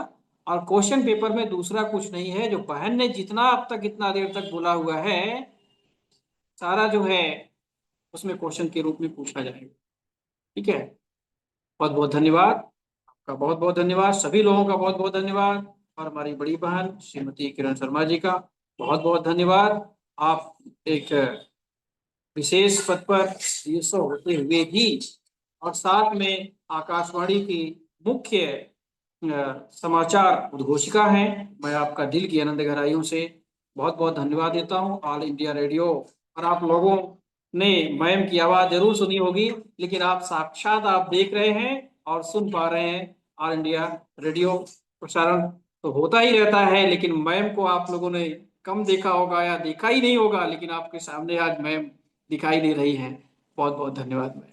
और क्वेश्चन पेपर में दूसरा कुछ नहीं है, जो बहन ने जितना अब तक इतना देर तक बोला हुआ है सारा जो है उसमें क्वेश्चन के रूप में पूछा जाएगा। ठीक है, बहुत बहुत धन्यवाद आपका, बहुत बहुत धन्यवाद सभी लोगों का, बहुत बहुत धन्यवाद। और हमारी बड़ी बहन श्रीमती किरण शर्मा जी का बहुत बहुत धन्यवाद। आप एक विशेष पद पर नियुक्त होते हुए भी, और साथ में आकाशवाणी की मुख्य समाचार उद्घोषिका हैं। मैं आपका दिल की अनंत गहराइयों से बहुत बहुत धन्यवाद देता हूं। ऑल इंडिया रेडियो, और आप लोगों ने मैम की आवाज़ जरूर सुनी होगी, लेकिन आप साक्षात आप देख रहे हैं और सुन पा रहे हैं। ऑल इंडिया रेडियो प्रसारण तो होता ही रहता है, लेकिन मैम को आप लोगों ने कम देखा होगा या देखा ही नहीं होगा, लेकिन आपके सामने आज मैम दिखाई दे रही है। बहुत बहुत धन्यवाद मैम।